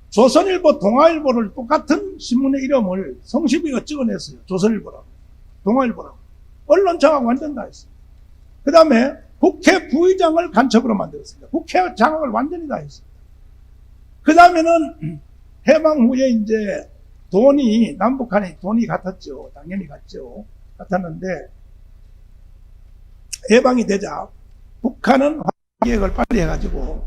조선일보, 동아일보를 똑같은 신문의 이름을 성시백이가 찍어냈어요. 조선일보라고, 동아일보라고. 언론 장악 완전 다 했어요. 그 다음에 국회 부의장을 간첩으로 만들었습니다. 국회 장악을 완전히 다 했습니다. 그 다음에는 해방 후에 이제 남북한이 돈이 같았죠. 당연히 같았는데, 해방이 되자 북한은 계획을 빨리 해가지고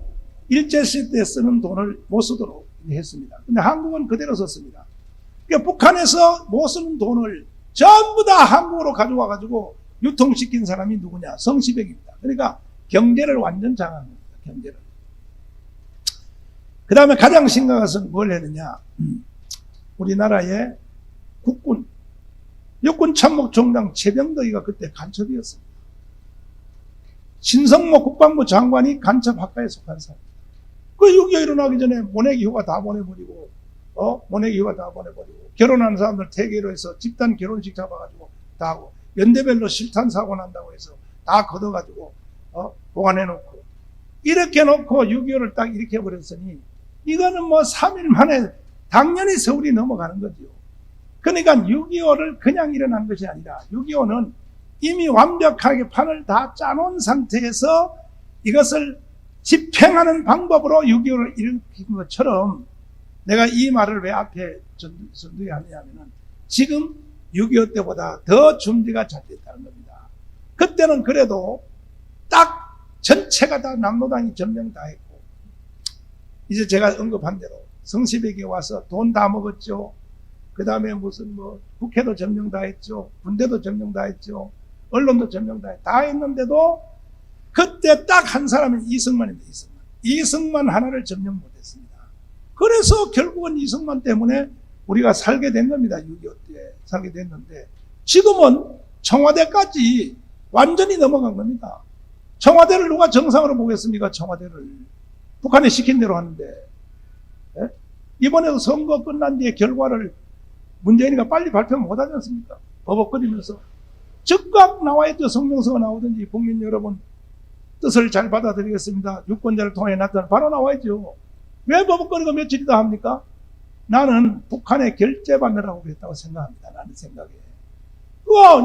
일제시대 때 쓰는 돈을 못 쓰도록 했습니다. 근데 한국은 그대로 썼습니다. 그러니까 북한에서 못 쓰는 돈을 전부 다 한국으로 가져와가지고 유통시킨 사람이 누구냐? 성시백입니다. 그러니까 경제를 완전 장악한 겁니다. 경제를. 그 다음에 가장 심각한 것은 뭘 했느냐? 우리나라의 국군, 육군참모총장 최병덕이가 그때 간첩이었습니다. 신성모 국방부 장관이 간첩학과에 속한 사람. 그 6.25 일어나기 전에 모내기 휴가 다 보내버리고, 결혼하는 사람들 퇴계로 해서 집단 결혼식 잡아가지고 다 하고, 연대별로 실탄 사고 난다고 해서 다 걷어가지고, 보관해놓고, 이렇게 놓고 6.25를 딱 이렇게 해버렸으니, 이거는 뭐 3일 만에 당연히 서울이 넘어가는 거죠. 그러니까 6.25를 그냥 일어난 것이 아니라 6.25는 이미 완벽하게 판을 다 짜놓은 상태에서 이것을 집행하는 방법으로 6.25를 일으킨 것처럼, 내가 이 말을 왜 앞에 전두에 하느냐면은 지금 6.25 때보다 더 준비가 잘 됐다는 겁니다. 그때는 그래도 딱 전체가 다 남로당이 점령 다 했고, 이제 제가 언급한 대로 성시백이 와서 돈 다 먹었죠. 그 다음에 무슨 국회도 점령 다 했죠. 군대도 점령 다 했죠. 언론도 점령 다 했는데도 그때 딱 한 사람은 이승만입니다. 이승만 하나를 점령 못했습니다. 그래서 결국은 이승만 때문에 우리가 살게 된 겁니다. 6.25 때 살게 됐는데, 지금은 청와대까지 완전히 넘어간 겁니다. 청와대를 누가 정상으로 보겠습니까? 청와대를 북한이 시킨 대로 하는데, 예? 이번에도 선거 끝난 뒤에 결과를 문재인이가 빨리 발표 못하지 않습니까? 버벅거리면서 즉각 나와야죠. 성명서가 나오든지 국민 여러분 뜻을 잘 받아들이겠습니다. 유권자를 통해 나타나 바로 나와야죠. 왜 버벅거리고 며칠이 더 합니까? 나는 북한에 결제받느라고 그랬다고 생각합니다. 나는 생각에.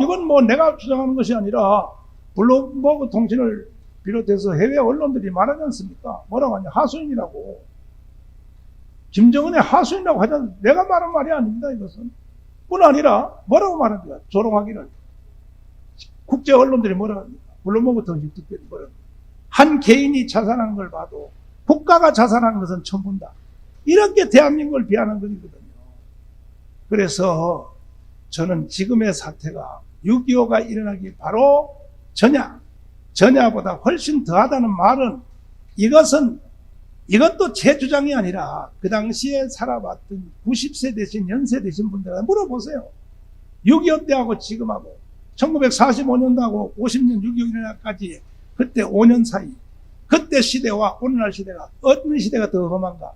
이건 뭐 내가 주장하는 것이 아니라 블룸버그 통신을 비롯해서 해외 언론들이 말하지 않습니까? 뭐라고 하냐? 하수인이라고. 김정은의 하수인이라고 하지 내가 말한 말이 아닙니다. 이것은. 뿐 아니라 뭐라고 말합니까? 조롱하기를. 국제 언론들이 뭐라고 합니까? 블룸버그 통신 특별히 뭐라고 합니까? 한 개인이 자살한 걸 봐도 국가가 자살한 것은 처음 본다. 이렇게 대한민국을 비하는 것이거든요. 그래서 저는 지금의 사태가 6.25가 일어나기 바로 전야보다 훨씬 더하다는 말은, 이것도 제 주장이 아니라 그 당시에 살아봤던 90세 되신 연세 되신 분들한테 물어보세요. 6.25 때하고 지금하고 1945년도하고 50년 6.25 일어나기까지 그때 5년 사이, 그때 시대와 오늘날 시대가 어떤 시대가 더 험한가?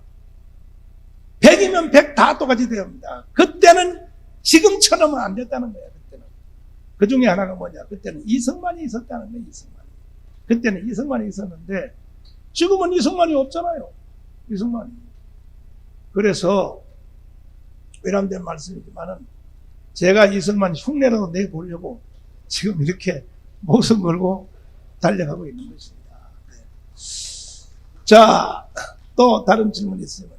100이면 100 다 똑같이 됩니다. 그때는 지금처럼은 안 됐다는 거예요. 그때는. 그 중에 하나가 뭐냐? 그때는 이승만이 있었다는 거예요. 그때는 이승만이 있었는데 지금은 이승만이 없잖아요. 이승만이. 그래서 외람된 말씀이지만은 제가 이승만 흉내라도 내보려고 지금 이렇게 목숨 걸고 달려가고 있는 것입니다. 네. 자, 또 다른 질문이 있으면.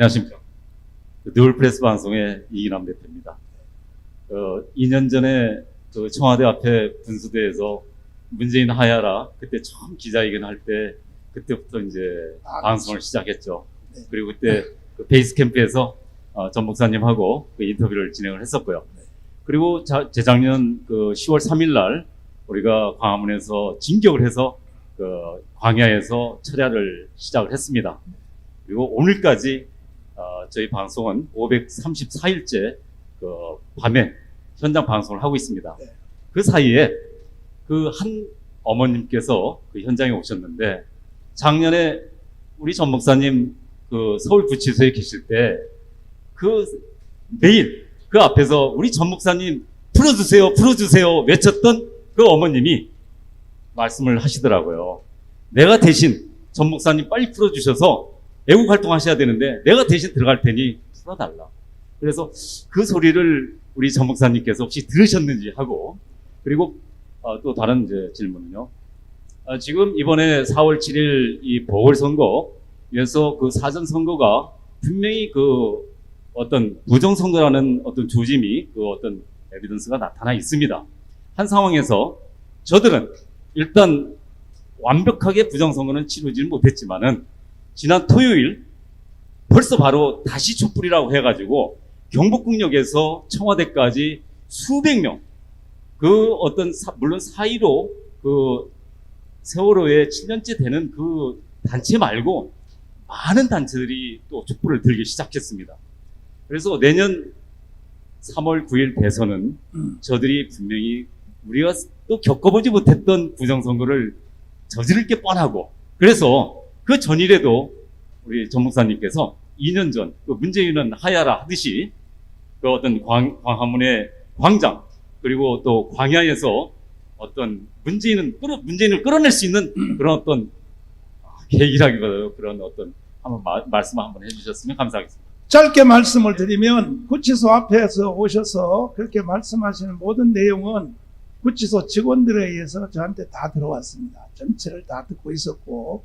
안녕하십니까. 늘 프레스 방송의 이기남 대표입니다. 2년 전에 그 청와대 앞에 분수대에서 문재인 하야라 그때 처음 기자회견 할 때 그때부터 이제 방송을 시작했죠. 네. 그리고 그때 그 베이스 캠프에서 전 목사님하고 그 인터뷰를 진행을 했었고요. 그리고 재작년 그 10월 3일 날 우리가 광화문에서 진격을 해서 그 광야에서 철야를 시작을 했습니다. 그리고 오늘까지 저희 방송은 534일째 그 밤에 현장 방송을 하고 있습니다. 네. 그 사이에 그 한 어머님께서 그 현장에 오셨는데 작년에 우리 전 목사님 그 서울 구치소에 계실 때 그 매일 그 앞에서 우리 전 목사님 풀어주세요, 풀어주세요 외쳤던 그 어머님이 말씀을 하시더라고요. 내가 대신 전 목사님 빨리 풀어주셔서 애국 활동하셔야 되는데 내가 대신 들어갈 테니 풀어달라. 그래서 그 소리를 우리 전 목사님께서 혹시 들으셨는지 하고, 그리고 또 다른 이제 질문은요. 지금 이번에 4월 7일 이 보궐선거에서 그 사전선거가 분명히 그 어떤 부정선거라는 어떤 조짐이 그 어떤 에비던스가 나타나 있습니다. 한 상황에서 저들은 일단 완벽하게 부정선거는 치르지 못했지만은 지난 토요일 벌써 바로 다시 촛불이라고 해가지고 경복궁역에서 청와대까지 수백 명, 그 어떤 물론 4.15 그 세월호에 7년째 되는 그 단체 말고 많은 단체들이 또 촛불을 들기 시작했습니다. 그래서 내년 3월 9일 대선은 저들이 분명히 우리가 또 겪어보지 못했던 부정선거를 저지를 게 뻔하고, 그래서 그 전일에도 우리 전 목사님께서 2년 전 그 문재인은 하야라 하듯이 그 어떤 광화문의 광장 그리고 또 광야에서 어떤 문재인을 끌어낼 수 있는 그런 어떤 계기라기보다도 그런 어떤 한번 말씀 한번 해주셨으면 감사하겠습니다. 짧게 말씀을 드리면 구치소 앞에서 오셔서 그렇게 말씀하시는 모든 내용은 구치소 직원들에 의해서 저한테 다 들어왔습니다. 전체를 다 듣고 있었고,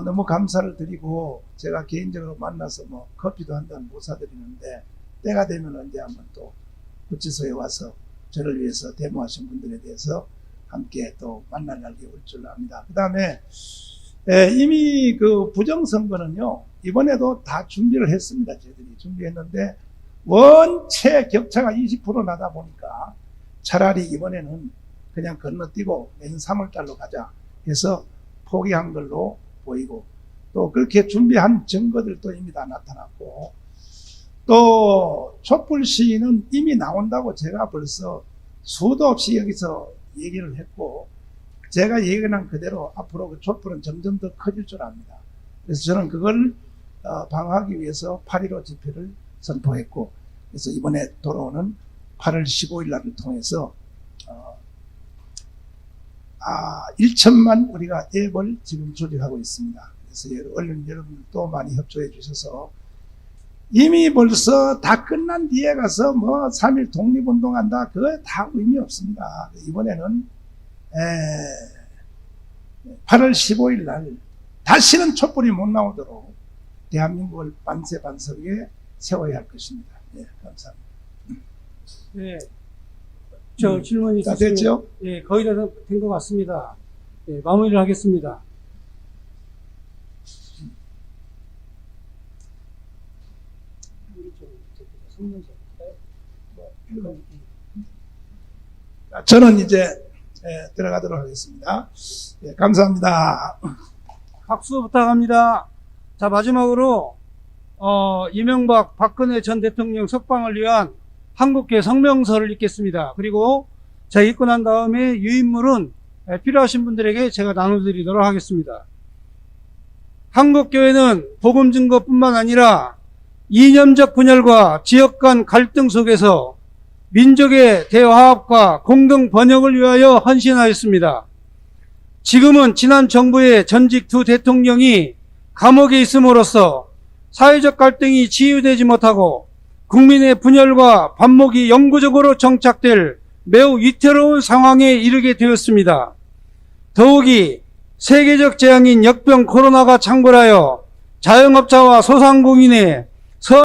너무 감사를 드리고 제가 개인적으로 만나서 뭐 커피도 한 잔 못 사드리는데 때가 되면 언제 한번 또 구치소에 와서 저를 위해서 데모하신 분들에 대해서 함께 또 만날 날이 올 줄 압니다. 그 다음에 이미 그 부정선거는요, 이번에도 다 준비를 했습니다. 저희들이 준비했는데 원체 격차가 20% 나다 보니까 차라리 이번에는 그냥 건너뛰고 내년 3월달로 가자 해서 포기한 걸로 보이고, 또 그렇게 준비한 증거들도 이미 다 나타났고, 또 촛불 시위는 이미 나온다고 제가 벌써 수도 없이 여기서 얘기를 했고, 제가 예견한 그대로 앞으로 그 촛불은 점점 더 커질 줄 압니다. 그래서 저는 그걸 방어하기 위해서 8.15 집회를 선포했고, 그래서 이번에 돌아오는 8월 15일 날을 통해서 1천만 우리가 앱을 지금 조직하고 있습니다. 그래서 언론 여러분들도 많이 협조해 주셔서 이미 벌써 다 끝난 뒤에 가서 뭐 3.1 독립운동한다, 그거 다 의미 없습니다. 이번에는 8월 15일 날 다시는 촛불이 못 나오도록 대한민국을 반세반석에 세워야 할 것입니다. 네, 감사합니다. 네. 저 질문이 다 있으시면, 됐죠? 예, 거의 다 된 것 같습니다. 예, 마무리를 하겠습니다. 저는 이제 들어가도록 하겠습니다. 예, 감사합니다. 박수 부탁합니다. 자, 마지막으로 이명박 박근혜 전 대통령 석방을 위한 한국계 성명서를 읽겠습니다. 그리고 제가 읽고 난 다음에 유인물은 필요하신 분들에게 제가 나눠드리도록 하겠습니다. 한국교회는 복음 증거뿐만 아니라 이념적 분열과 지역 간 갈등 속에서 민족의 대화합과 공동 번영을 위하여 헌신하였습니다. 지금은 지난 정부의 전직 두 대통령이 감옥에 있음으로써 사회적 갈등이 치유되지 못하고 국민의 분열과 반목이 영구적으로 정착될 매우 위태로운 상황에 이르게 되었습니다. 더욱이 세계적 재앙인 역병 코로나가 창궐하여 자영업자와 소상공인의